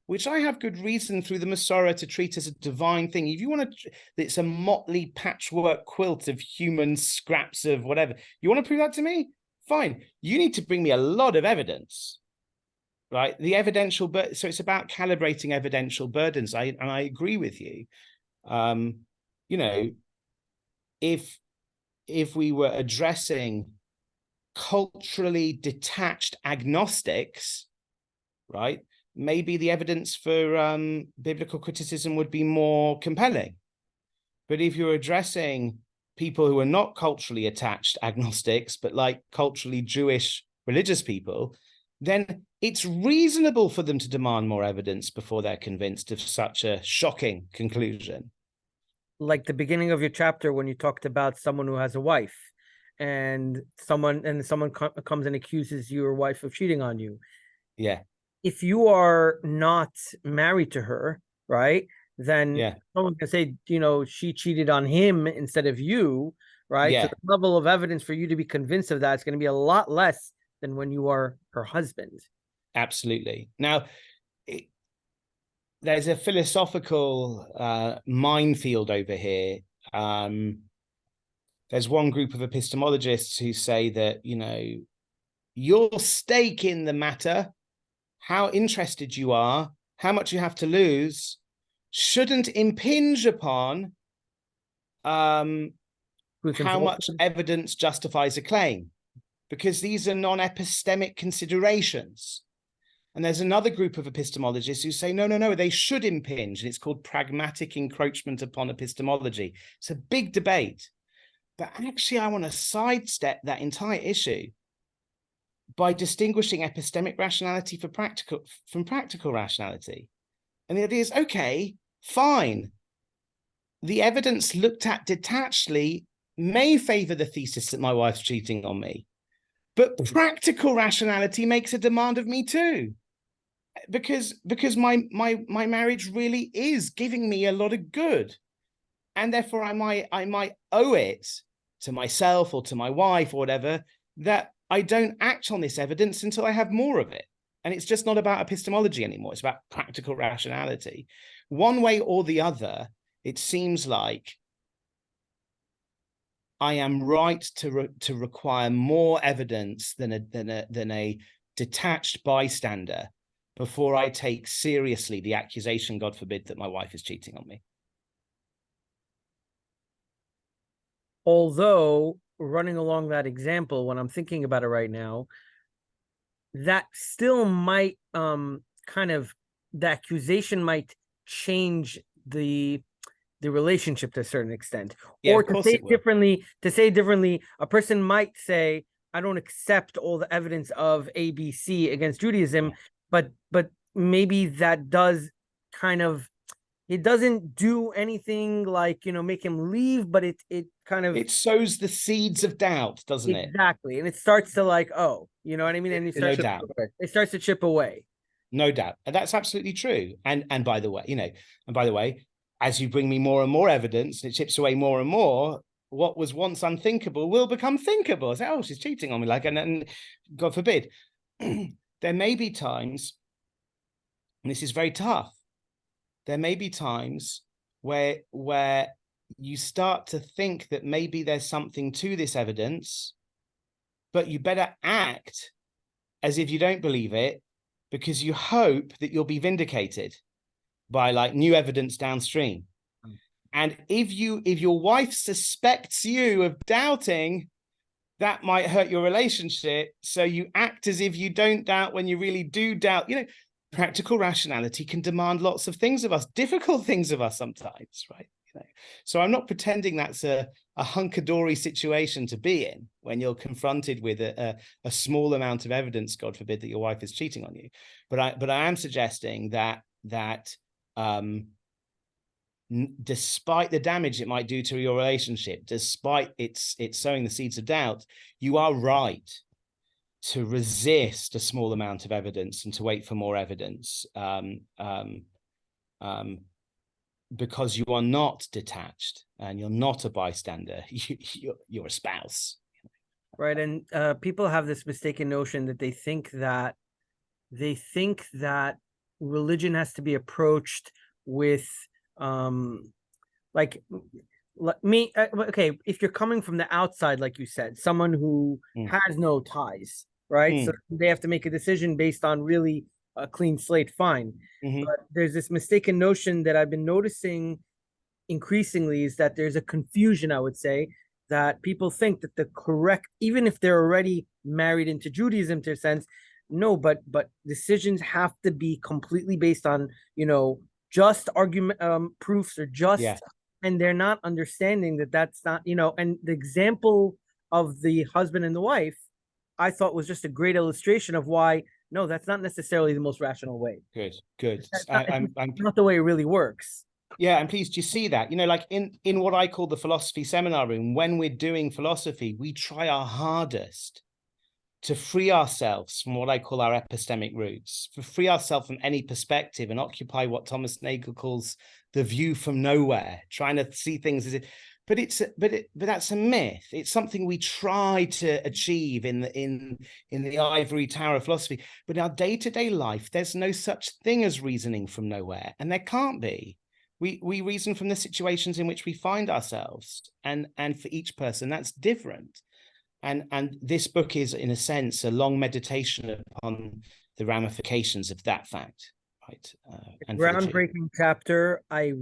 which I have good reason through the Masorah to treat as a divine thing, if you want to, it's a motley patchwork quilt of human scraps of whatever, you want to prove that to me? Fine. You need to bring me a lot of evidence. Right, the evidential, so it's about calibrating evidential burdens. I agree with you. You know, if we were addressing culturally detached agnostics, right, maybe the evidence for biblical criticism would be more compelling. But if you're addressing people who are not culturally attached agnostics, but like culturally Jewish religious people, then it's reasonable for them to demand more evidence before they're convinced of such a shocking conclusion. Like the beginning of your chapter when you talked about someone who has a wife and someone comes and accuses your wife of cheating on you. Yeah. If you are not married to her, right, then someone can say, you know, she cheated on him instead of you, right? Yeah. So the level of evidence for you to be convinced of that is going to be a lot less than when you are her husband. Absolutely. Now, there's a philosophical minefield over here. There's one group of epistemologists who say that, you know, your stake in the matter, how interested you are, how much you have to lose, shouldn't impinge upon how much evidence justifies a claim, because these are non-epistemic considerations. And there's another group of epistemologists who say, no, they should impinge. And it's called pragmatic encroachment upon epistemology. It's a big debate. But actually, I want to sidestep that entire issue by distinguishing epistemic rationality from practical rationality. And the idea is, okay, fine. The evidence looked at detachedly may favor the thesis that my wife's cheating on me. But practical rationality makes a demand of me too, because my marriage really is giving me a lot of good, and therefore I might owe it to myself or to my wife or whatever that I don't act on this evidence until I have more of it. And it's just not about epistemology anymore. It's about practical rationality. One way or the other, it seems like I am right to require more evidence than a detached bystander before I take seriously the accusation, God forbid, that my wife is cheating on me. Although, running along that example, when I'm thinking about it right now, that still might the accusation might change the relationship to a certain extent. Yeah, or to say differently, a person might say, I don't accept all the evidence of ABC against Judaism, but maybe that does it doesn't do anything like, you know, make him leave, but it sows the seeds of doubt, doesn't it? Exactly. And it starts to like, oh, you know what I mean? And it starts to chip away. No doubt. And that's absolutely true. And by the way, as you bring me more and more evidence, and it chips away more and more, what was once unthinkable will become thinkable. It's like, oh, she's cheating on me, and God forbid. There may be times, and this is very tough, there may be times where you start to think that maybe there's something to this evidence, but you better act as if you don't believe it, because you hope that you'll be vindicated by like new evidence downstream. And if your wife suspects you of doubting, that might hurt your relationship. So you act as if you don't doubt when you really do doubt. You know, practical rationality can demand lots of things of us, difficult things of us sometimes, right? You know, so I'm not pretending that's a hunky-dory situation to be in when you're confronted with a small amount of evidence, God forbid, that your wife is cheating on you. But I am suggesting that despite the damage it might do to your relationship, despite it's sowing the seeds of doubt, you are right to resist a small amount of evidence and to wait for more evidence, because you are not detached and you're not a bystander. You're a spouse. Right. And people have this mistaken notion that they think that religion has to be approached with like me. Okay, if you're coming from the outside, like you said, someone who has no ties, right? So they have to make a decision based on really a clean slate, fine. But there's this mistaken notion that I've been noticing increasingly, is that there's a confusion, I would say, that people think that the correct, even if they're already married into Judaism to a sense, no, but decisions have to be completely based on, just argument, proofs, or just, and they're not understanding that that's not, and the example of the husband and the wife, I thought was just a great illustration of why, no, that's not necessarily the most rational way. Good. I'm not the way it really works. Yeah, I'm pleased you see that. Like in what I call the philosophy seminar room, when we're doing philosophy, we try our hardest to free ourselves from what I call our epistemic roots, to free ourselves from any perspective and occupy what Thomas Nagel calls the view from nowhere, trying to see things as it. But that's a myth. It's something we try to achieve in the ivory tower of philosophy. But in our day-to-day life, there's no such thing as reasoning from nowhere, and there can't be. We reason from the situations in which we find ourselves, and for each person that's different. And this book is, in a sense, a long meditation upon the ramifications of that fact. Right. Groundbreaking chapter. I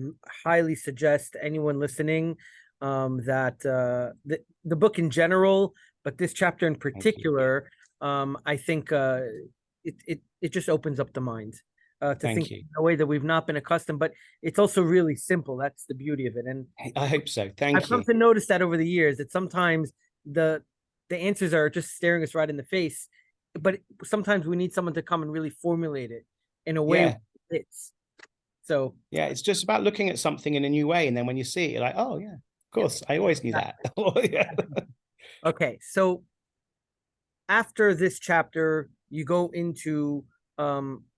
highly suggest anyone listening that the book in general, but this chapter in particular, I think it just opens up the mind to think in a way that we've not been accustomed. But it's also really simple. That's the beauty of it. And I hope so. Thank you. I've come to notice that over the years, that sometimes the answers are just staring us right in the face, but sometimes we need someone to come and really formulate it in a way that fits. So it's just about looking at something in a new way, and then when you see it, you're like, oh yeah, of course, I always knew that. Okay, so after this chapter, you go into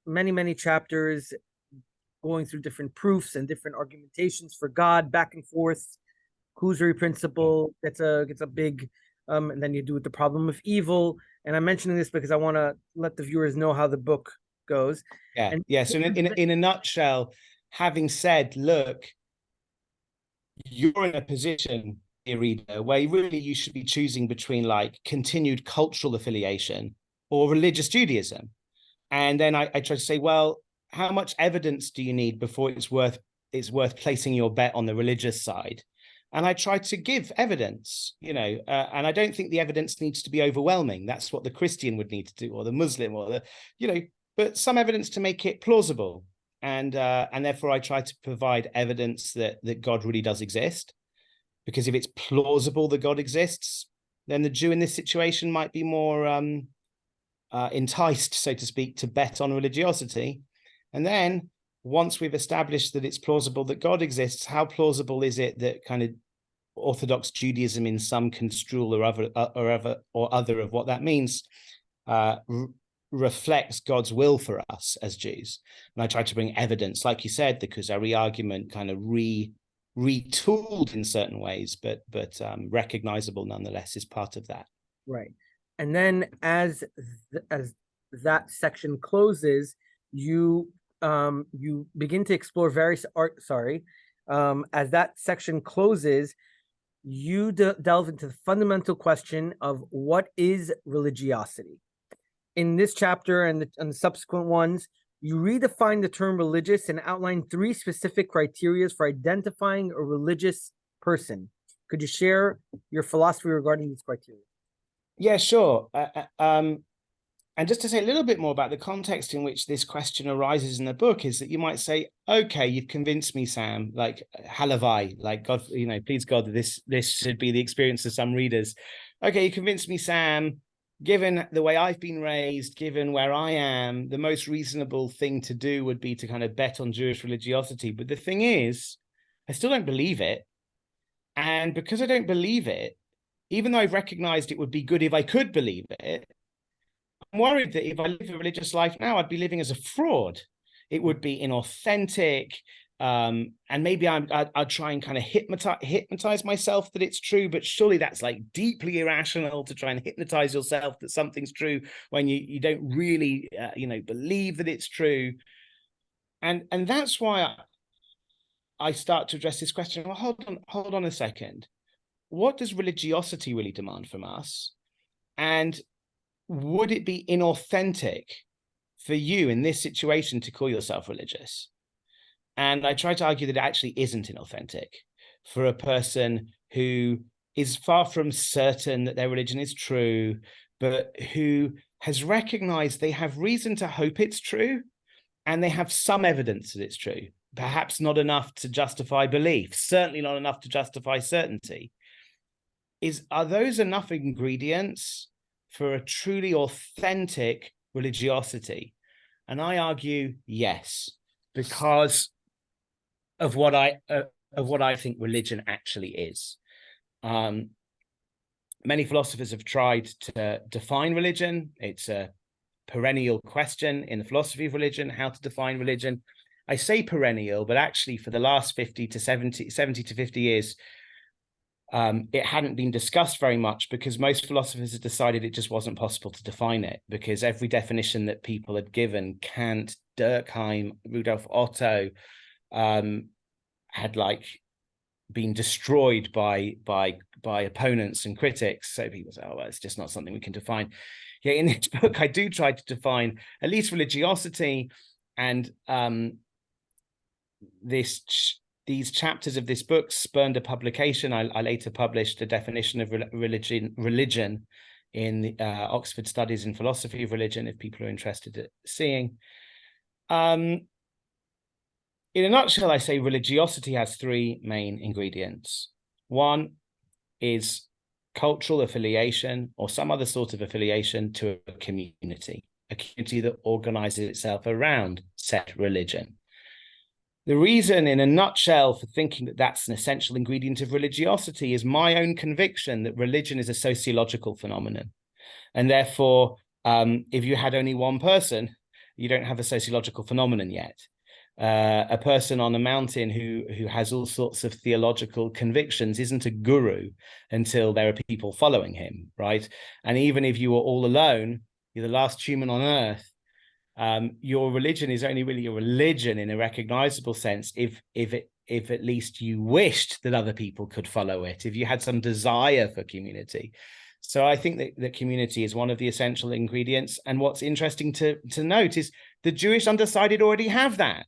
many chapters going through different proofs and different argumentations for God, back and forth. Illusory principle gets a big and then you do with the problem of evil. And I'm mentioning this because I want to let the viewers know how the book goes. So in a nutshell, having said, look, you're in a position, dear reader, where really you should be choosing between like continued cultural affiliation or religious Judaism. And then I try to say, well, how much evidence do you need before it's worth placing your bet on the religious side? And I try to give evidence, and I don't think the evidence needs to be overwhelming. That's what the Christian would need to do, or the Muslim, or but some evidence to make it plausible. And therefore I try to provide evidence that God really does exist. Because if it's plausible that God exists, then the Jew in this situation might be more enticed, so to speak, to bet on religiosity. And then once we've established that it's plausible that God exists, how plausible is it that kind of Orthodox Judaism, in some construal or other of what that means, reflects God's will for us as Jews? And I try to bring evidence, like you said, the Kuzari argument, kind of retooled in certain ways, but recognizable nonetheless, is part of that. Right. And then as that section closes, you begin to explore various as that section closes, you delve into the fundamental question of what is religiosity. In this chapter and the subsequent ones, you redefine the term religious and outline 3 specific criteria for identifying a religious person. Could you share your philosophy regarding these criteria? Yeah, sure. And just to say a little bit more about the context in which this question arises in the book, is that you might say, okay, you've convinced me, Sam, like halavai, like God, please God, this should be the experience of some readers. Okay, you convinced me, Sam, given the way I've been raised, given where I am, the most reasonable thing to do would be to kind of bet on Jewish religiosity. But the thing is, I still don't believe it. And because I don't believe it, even though I've recognized it would be good if I could believe it, I'm worried that if I live a religious life now, I'd be living as a fraud. It would be inauthentic. And maybe I'd try and kind of hypnotize myself that it's true, but surely that's like deeply irrational to try and hypnotize yourself that something's true when you don't really, believe that it's true. And that's why I start to address this question. Well, hold on a second. What does religiosity really demand from us? And would it be inauthentic for you in this situation to call yourself religious? And I try to argue that it actually isn't inauthentic for a person who is far from certain that their religion is true, but who has recognized they have reason to hope it's true, and they have some evidence that it's true. Perhaps not enough to justify belief, certainly not enough to justify certainty. Are those enough ingredients for a truly authentic religiosity? And I argue yes, because of what I think religion actually is. Many philosophers have tried to define religion. It's a perennial question in the philosophy of religion, how to define religion. I say perennial, but actually for the last 70 to 50 years, it hadn't been discussed very much because most philosophers had decided it just wasn't possible to define it, because every definition that people had given, Kant, Durkheim, Rudolf Otto, had been destroyed by opponents and critics. So people say, oh, well, it's just not something we can define. Yeah, in this book, I do try to define at least religiosity, and these chapters of this book spurned a publication. I later published a definition of religion in the Oxford Studies in Philosophy of Religion, if people are interested in seeing. In a nutshell, I say religiosity has three main ingredients. One is cultural affiliation or some other sort of affiliation to a community that organizes itself around said religion. The reason, in a nutshell, for thinking that that's an essential ingredient of religiosity is my own conviction that religion is a sociological phenomenon. And therefore, if you had only one person, you don't have a sociological phenomenon yet. A person on a mountain who has all sorts of theological convictions isn't a guru until there are people following him, right? And even if you were all alone, you're the last human on earth, your religion is only really a religion in a recognizable sense if at least you wished that other people could follow it, if you had some desire for community. So I think that community is one of the essential ingredients. And what's interesting to note is the Jewish Undecided already have that.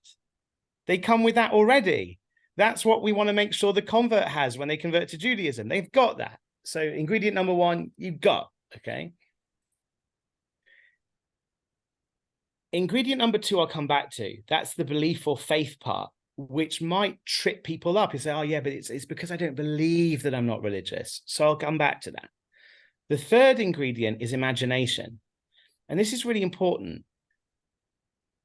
They come with that already. That's what we want to make sure the convert has when they convert to Judaism. They've got that. So ingredient number one, you've got, okay? Ingredient number two, I'll come back to. That's the belief or faith part, which might trip people up. You say, oh yeah, but it's because I don't believe that I'm not religious. So I'll come back to that. The third ingredient is imagination. And this is really important.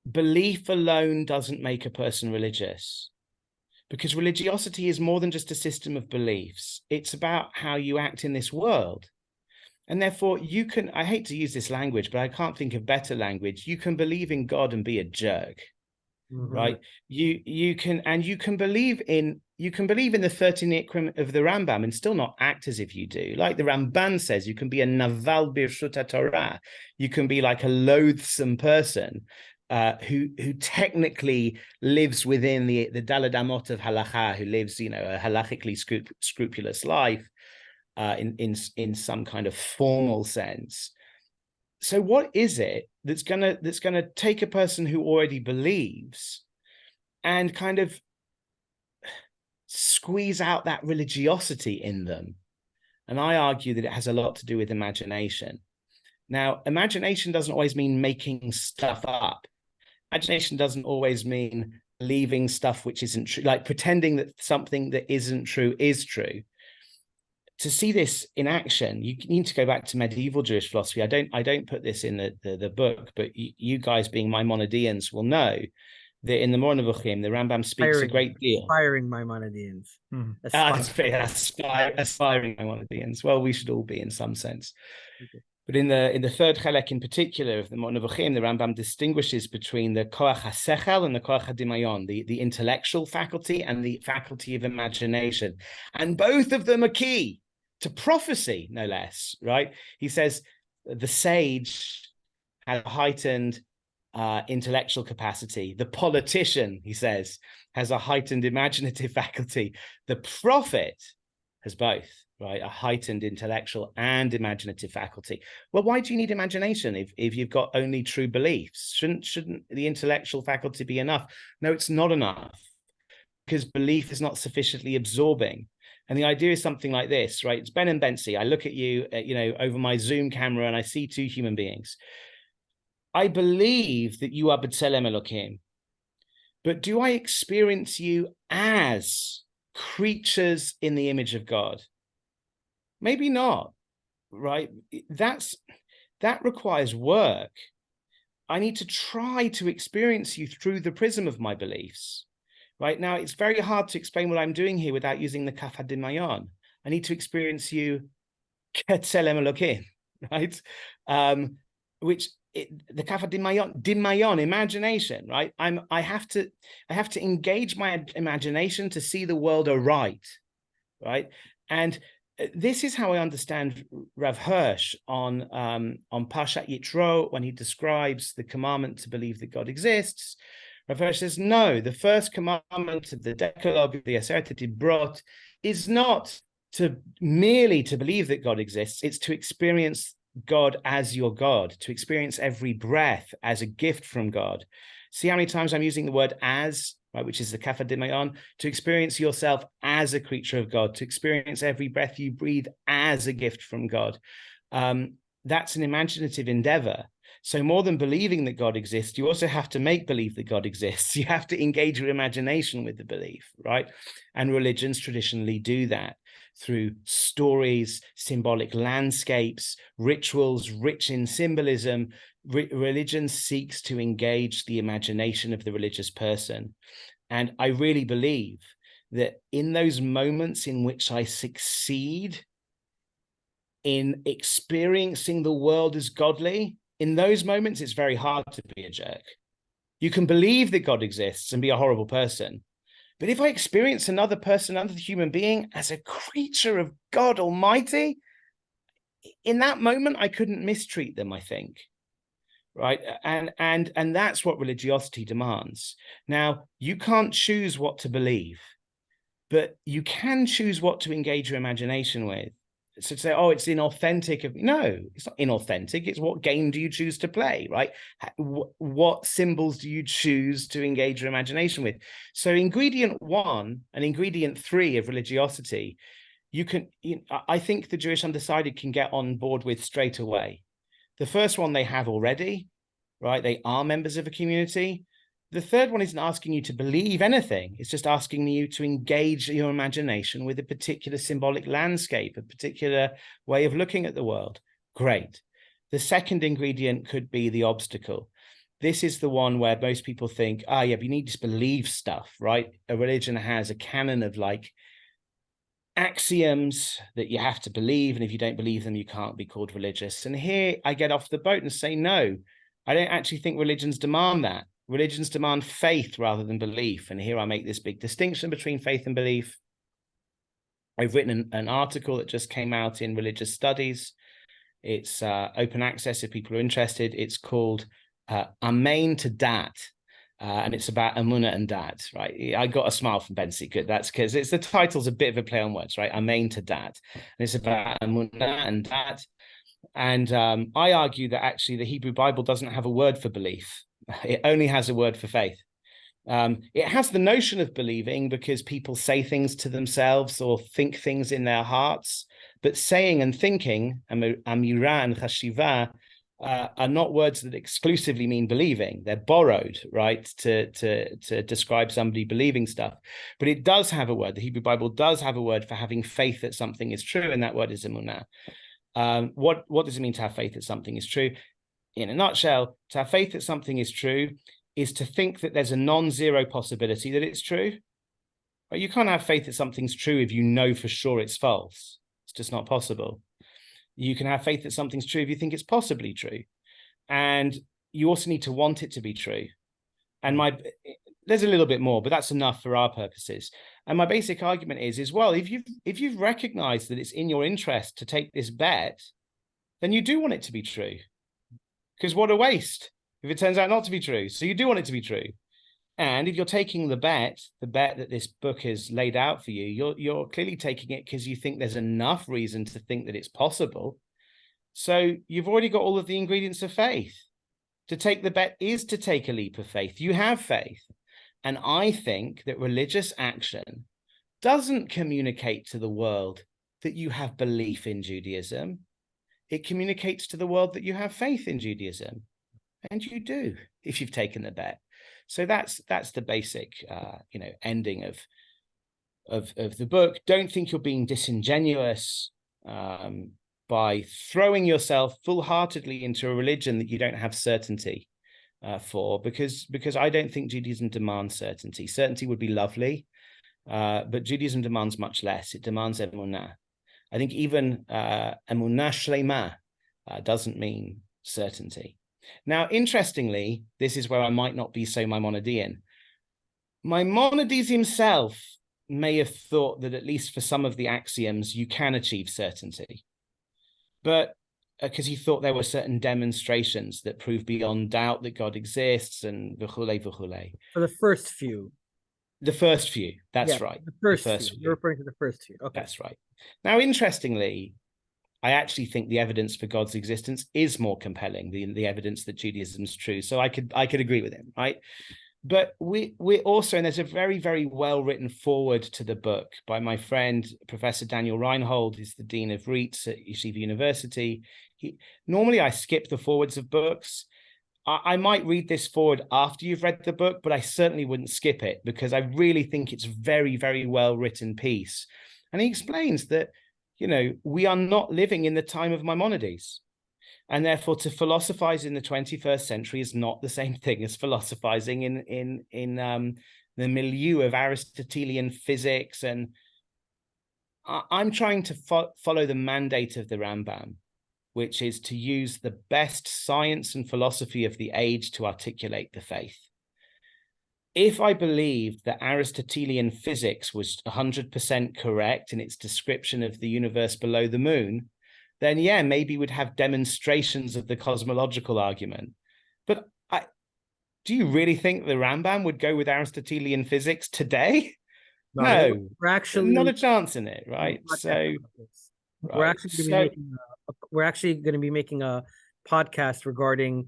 Belief alone doesn't make a person religious, because religiosity is more than just a system of beliefs. It's about how you act in this world. And therefore you can, I hate to use this language, but I can't think of better language. You can believe in God and be a jerk, right? You can believe in the 13 Ikrim of the Rambam and still not act as if you do. Like the Ramban says, you can be a naval birshut Torah. You can be like a loathsome person who technically lives within the Daled Amot of halacha, who lives, a halachically scrupulous life in some kind of formal sense. So what is it that's gonna take a person who already believes and kind of squeeze out that religiosity in them? And I argue that it has a lot to do with imagination. Now, imagination doesn't always mean making stuff up. Imagination doesn't always mean believing stuff which isn't true, like pretending that something that isn't true is true. to see this in action, you need to go back to medieval Jewish philosophy. I don't put this in the book, but you guys being Maimonideans will know that in the Moreh Nevuchim, the Rambam speaks a great deal. Aspiring Maimonideans. Aspiring Maimonideans. Well, we should all be in some sense. Okay. But in the third chelek in particular of the Moreh Nevuchim, the Rambam distinguishes between the koach hasechel and the koach hadimayon, the intellectual faculty and the faculty of imagination. And both of them are key to prophecy, no less, right? He says the sage has a heightened intellectual capacity. The politician, he says, has a heightened imaginative faculty. The prophet has both, right? A heightened intellectual and imaginative faculty. Well, why do you need imagination if you've got only true beliefs? Shouldn't the intellectual faculty be enough? No, it's not enough, because belief is not sufficiently absorbing. And the idea is something like this, right? It's Ben and Bensi. I look at you, over my Zoom camera, and I see two human beings. I believe that you are B'Tselem Elokim, but do I experience you as creatures in the image of God? Maybe not, right? That requires work. I need to try to experience you through the prism of my beliefs. Right now, it's very hard to explain what I'm doing here without using the kaf hadimayon. I need to experience you ketzelem elokim, right? The kaf hadimayon, imagination, right? I have to engage my imagination to see the world aright, right? And this is how I understand Rav Hirsch on Parshat Yitro when he describes the commandment to believe that God exists. Rav Hirsch says, no, the first commandment of the Decalogue, the Aseret Dibrot, is not merely to believe that God exists. It's to experience God as your God, to experience every breath as a gift from God. See how many times I'm using the word as, right, which is the kaf hadimayon, to experience yourself as a creature of God, to experience every breath you breathe as a gift from God. That's an imaginative endeavor. So more than believing that God exists, you also have to make believe that God exists. You have to engage your imagination with the belief, right? And religions traditionally do that through stories, symbolic landscapes, rituals rich in symbolism. Religion seeks to engage the imagination of the religious person. And I really believe that in those moments in which I succeed in experiencing the world as godly, in those moments, it's very hard to be a jerk. You can believe that God exists and be a horrible person. But if I experience another person, another human being, as a creature of God Almighty, in that moment, I couldn't mistreat them, I think. Right? And that's what religiosity demands. Now, you can't choose what to believe, but you can choose what to engage your imagination with. So to say, oh, it's inauthentic. No, it's not inauthentic. It's what game do you choose to play, right? What symbols do you choose to engage your imagination with? So ingredient 1 and ingredient 3 of religiosity, I think the Jewish Undecided can get on board with straight away. The first one they have already, right? They are members of a community. The third one isn't asking you to believe anything. It's just asking you to engage your imagination with a particular symbolic landscape, a particular way of looking at the world. Great. The second ingredient could be the obstacle. This is the one where most people think, but you need to believe stuff, right? A religion has a canon of axioms that you have to believe, and if you don't believe them, you can't be called religious. And here I get off the boat and say, no, I don't actually think religions demand that. Religions demand faith rather than belief. And here I make this big distinction between faith and belief. I've written an article that just came out in Religious Studies. It's open access if people are interested. It's called Amen to Dat. And it's about Amunah and Dat, right? I got a smile from Bensi. Good. That's because the title's a bit of a play on words, right? Amen to Dat. And it's about Amunah and Dat. And I argue that actually the Hebrew Bible doesn't have a word for belief. It only has a word for faith. It has the notion of believing because people say things to themselves or think things in their hearts, but saying and thinking, amira and chashiva, are not words that exclusively mean believing. They're borrowed, right, to describe somebody believing stuff. But it does have a word. The Hebrew Bible does have a word for having faith that something is true, and that word is emunah. What does it mean to have faith that something is true? In a nutshell, to have faith that something is true is to think that there's a non-zero possibility that it's true. But you can't have faith that something's true if you know for sure it's false. It's just not possible. You can have faith that something's true if you think it's possibly true. And you also need to want it to be true. And there's a little bit more, but that's enough for our purposes. And my basic argument is, well, if you've recognized that it's in your interest to take this bet, then you do want it to be true. Because what a waste if it turns out not to be true. So you do want it to be true. And if you're taking the bet that this book has laid out for you, you're clearly taking it because you think there's enough reason to think that it's possible. So you've already got all of the ingredients of faith. To take the bet is to take a leap of faith. You have faith. And I think that religious action doesn't communicate to the world that you have belief in Judaism. It communicates to the world that you have faith in Judaism. And you do, if you've taken the bet. So that's the basic, ending of the book. Don't think you're being disingenuous by throwing yourself full-heartedly into a religion that you don't have certainty for, because I don't think Judaism demands certainty. Certainty would be lovely, but Judaism demands much less. It demands emunah. I think even emunah shlema doesn't mean certainty. Now, interestingly, this is where I might not be so Maimonidean. Maimonides himself may have thought that at least for some of the axioms, you can achieve certainty. But because he thought there were certain demonstrations that prove beyond doubt that God exists and v'chulei v'chulei. For the first few. The first few, that's right. The first few. You're referring to the first few. Okay. That's right. Now, interestingly, I actually think the evidence for God's existence is more compelling than the evidence that Judaism's true. So I could agree with him, right? But we're also, and there's a very, very well-written foreword to the book by my friend, Professor Daniel Reinhold, who's the Dean of REITs at Yeshiva University. Normally I skip the forewords of books. I might read this forward after you've read the book, but I certainly wouldn't skip it because I really think it's very, very well-written piece. And he explains that, we are not living in the time of Maimonides. And therefore, to philosophize in the 21st century is not the same thing as philosophizing in the milieu of Aristotelian physics. And I'm trying to follow the mandate of the Rambam, which is to use the best science and philosophy of the age to articulate the faith. If I believed that Aristotelian physics was 100% correct in its description of the universe below the moon, then maybe we'd have demonstrations of the cosmological argument. But do you really think the Rambam would go with Aristotelian physics today? No, we're actually not a chance in it, right? So we're actually going to be making a podcast regarding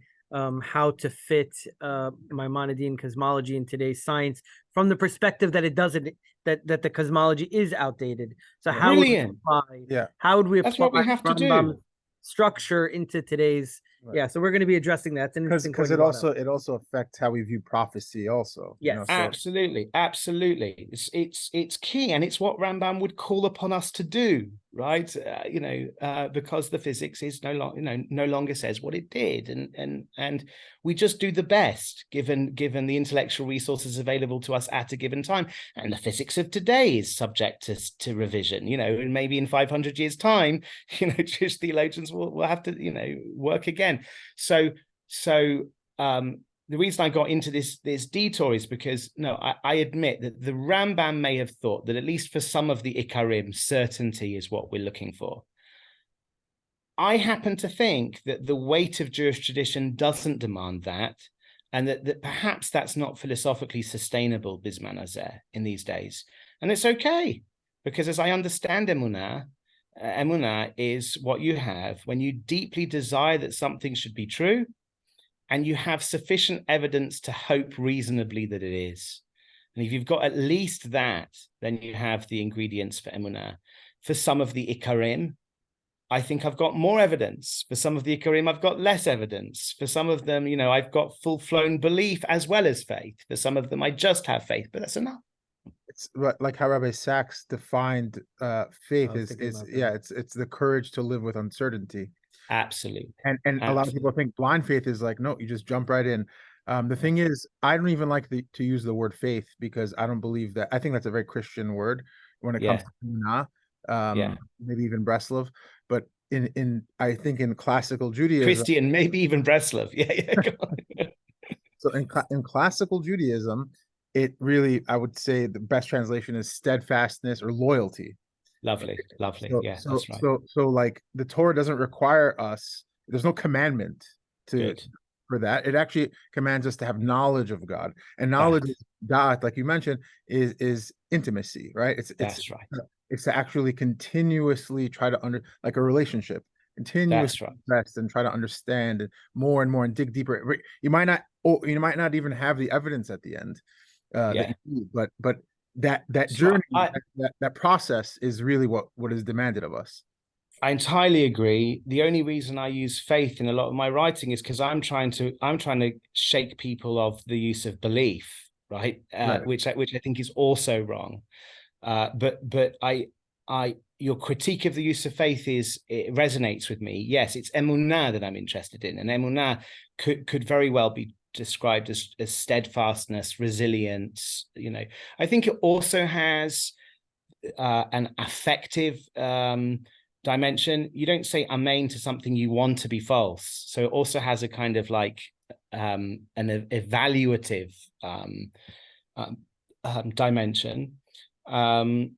how to fit Maimonidean cosmology in today's science from the perspective that it doesn't, that the cosmology is outdated. So how would we apply? How would we apply? That's what we have to do. Structure into today's so we're going to be addressing that because it also affects how we view prophecy also. Absolutely it's key, and it's what Rambam would call upon us to do, right? Because the physics is no longer says what it did, and we just do the best given the intellectual resources available to us at a given time. And the physics of today is subject to revision, and maybe in 500 years time, Jewish theologians will have to work again. So the reason I got into this detour is because I admit that the Rambam may have thought that at least for some of the Ikarim, certainty is what we're looking for. I happen to think that the weight of Jewish tradition doesn't demand that, and that perhaps that's not philosophically sustainable bisman hazeh in these days. And it's okay, because as I understand emunah is what you have when you deeply desire that something should be true, and you have sufficient evidence to hope reasonably that it is. And if you've got at least that, then you have the ingredients for emunah. For some of the ikarim, I think I've got more evidence. For some of the Ikarim, I've got less evidence. For some of them, I've got full-flown belief as well as faith. For some of them, I just have faith, but that's enough. It's like how Rabbi Sachs defined faith I was is thinking about that. yeah, it's the courage to live with uncertainty. Absolutely. And a lot of people think blind faith is like, no, you just jump right in. The thing is, I don't even like to use the word faith, because I don't believe that. I think that's a very Christian word when it comes to Emunah, maybe even Breslov. But I think in classical Judaism, Christian, maybe even Breslov. So in classical Judaism, it really, I would say the best translation is steadfastness or loyalty. Lovely. So, Yeah, so, that's right. So like the Torah doesn't require us, there's no commandment Good. for that. It actually commands us to have knowledge of God. And knowledge is God, like you mentioned, is intimacy, right? That's right. It's to actually continuously try to like a relationship, continuously invest and try to understand and more and dig deeper. You might not even have the evidence at the end that you need, but that journey, that process is really what is demanded of us. I entirely agree. The only reason I use faith in a lot of my writing is because I'm trying to shake people of the use of belief, right? Which I think is also wrong. But your critique of the use of faith it resonates with me. Yes, it's emunah that I'm interested in, and emunah could very well be described as steadfastness, resilience. I think it also has an affective dimension. You don't say amen to something you want to be false. So it also has a kind of like an evaluative dimension. And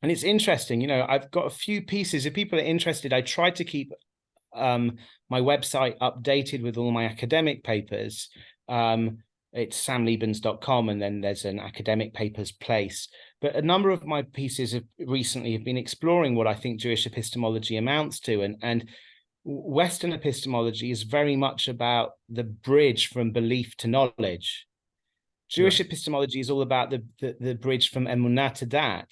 it's interesting, I've got a few pieces. If people are interested, I try to keep my website updated with all my academic papers. It's samlebens.com, and then there's an academic papers place. But a number of my pieces recently have been exploring what I think Jewish epistemology amounts to. And Western epistemology is very much about the bridge from belief to knowledge. Jewish epistemology is all about the bridge from emunah to dat.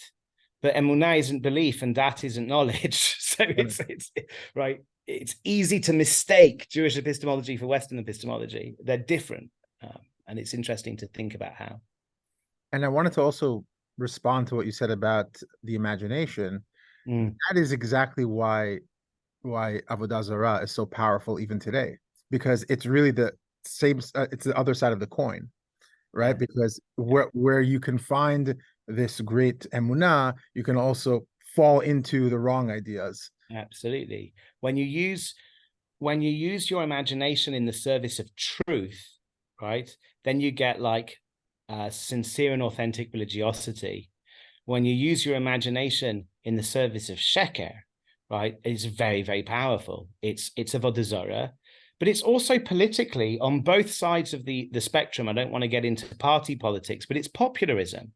But emunah isn't belief and dat isn't knowledge. So it's right. It's easy to mistake Jewish epistemology for Western epistemology. They're different. And it's interesting to think about how. And I wanted to also respond to what you said about the imagination. That is exactly why Avodah Zarah is so powerful even today, because it's really the same. It's the other side of the coin, right? Because where you can find this great emunah, you can also fall into the wrong ideas. Absolutely. When you use your imagination in the service of truth, right, then you get like sincere and authentic religiosity. When you use your imagination in the service of sheker, right, it's very, very powerful. It's avodah zarah, but it's also politically on both sides of the spectrum. I don't want to get into party politics, but it's popularism,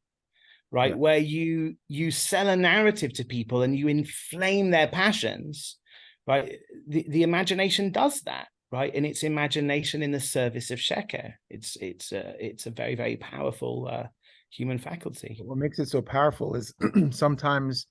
right? Where you sell a narrative to people and you inflame their passions, right? The imagination does that, right? And it's imagination in the service of sheker. It's a very, very powerful human faculty. What makes it so powerful is sometimes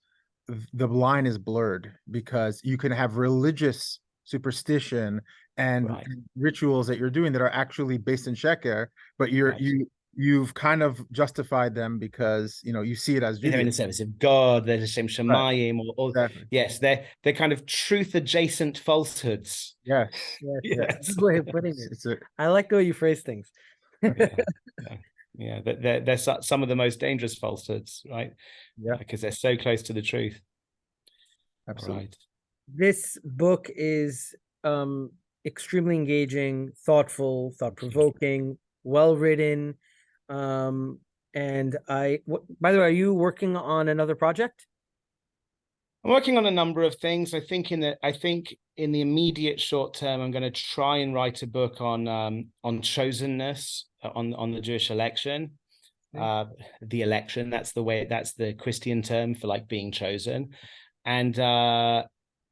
the line is blurred, because you can have religious superstition and rituals that you're doing that are actually based in sheker, but you've kind of justified them because you see it as Judaism. They're in the service of God. They're the same Shemayim, or exactly. Yes, they're kind of truth adjacent falsehoods. Yes. That's a good way of putting it. I like the way you phrase things. Yeah, they're some of the most dangerous falsehoods, right? Yeah, because they're so close to the truth. Absolutely. Right. This book is extremely engaging, thoughtful, thought-provoking, well-written. And by the way, are you working on another project? I'm working on a number of things. I think in the immediate short term, I'm going to try and write a book on chosenness, on the Jewish election. The election, that's the Christian term for like being chosen. And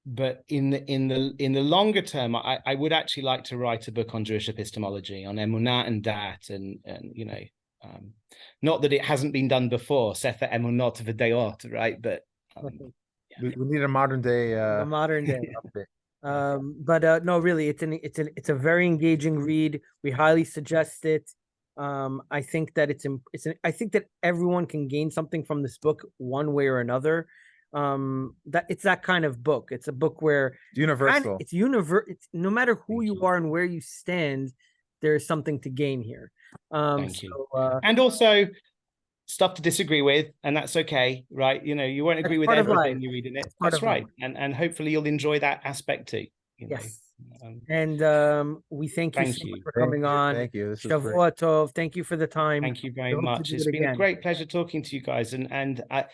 but in the longer term, I would actually like to write a book on Jewish epistemology, on emunah and dat, and not that it hasn't been done before, Sefer Emunot v'Deot, right? But We need a modern day the modern day. update. But no, really, it's a very engaging read. We highly suggest it. I think that I think that everyone can gain something from this book one way or another. That it's that kind of book. It's a book where It's universal. it's no matter who you are and where you stand, there is something to gain here. Thank you. And also stuff to disagree with, and that's okay, right? You know, you won't agree with everything you read in it. That's right. And hopefully you'll enjoy that aspect too. Yes. And we thank you so much for coming on. Thank you. This is Shavua Tov. Thank you for the time. Thank you very much. It's been a great pleasure talking to you guys. And I,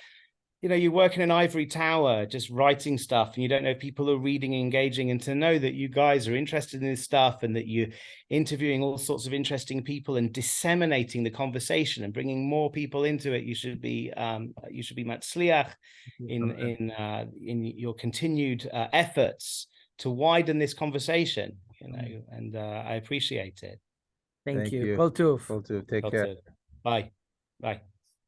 you know, you work in an ivory tower just writing stuff, and you don't know if people are reading and engaging, and to know that you guys are interested in this stuff and that you're interviewing all sorts of interesting people and disseminating the conversation and bringing more people into it, you should be matzliach in your continued efforts to widen this conversation, you know, and I appreciate it. Thank you. Kol Tov. Take care. Bye. Bye.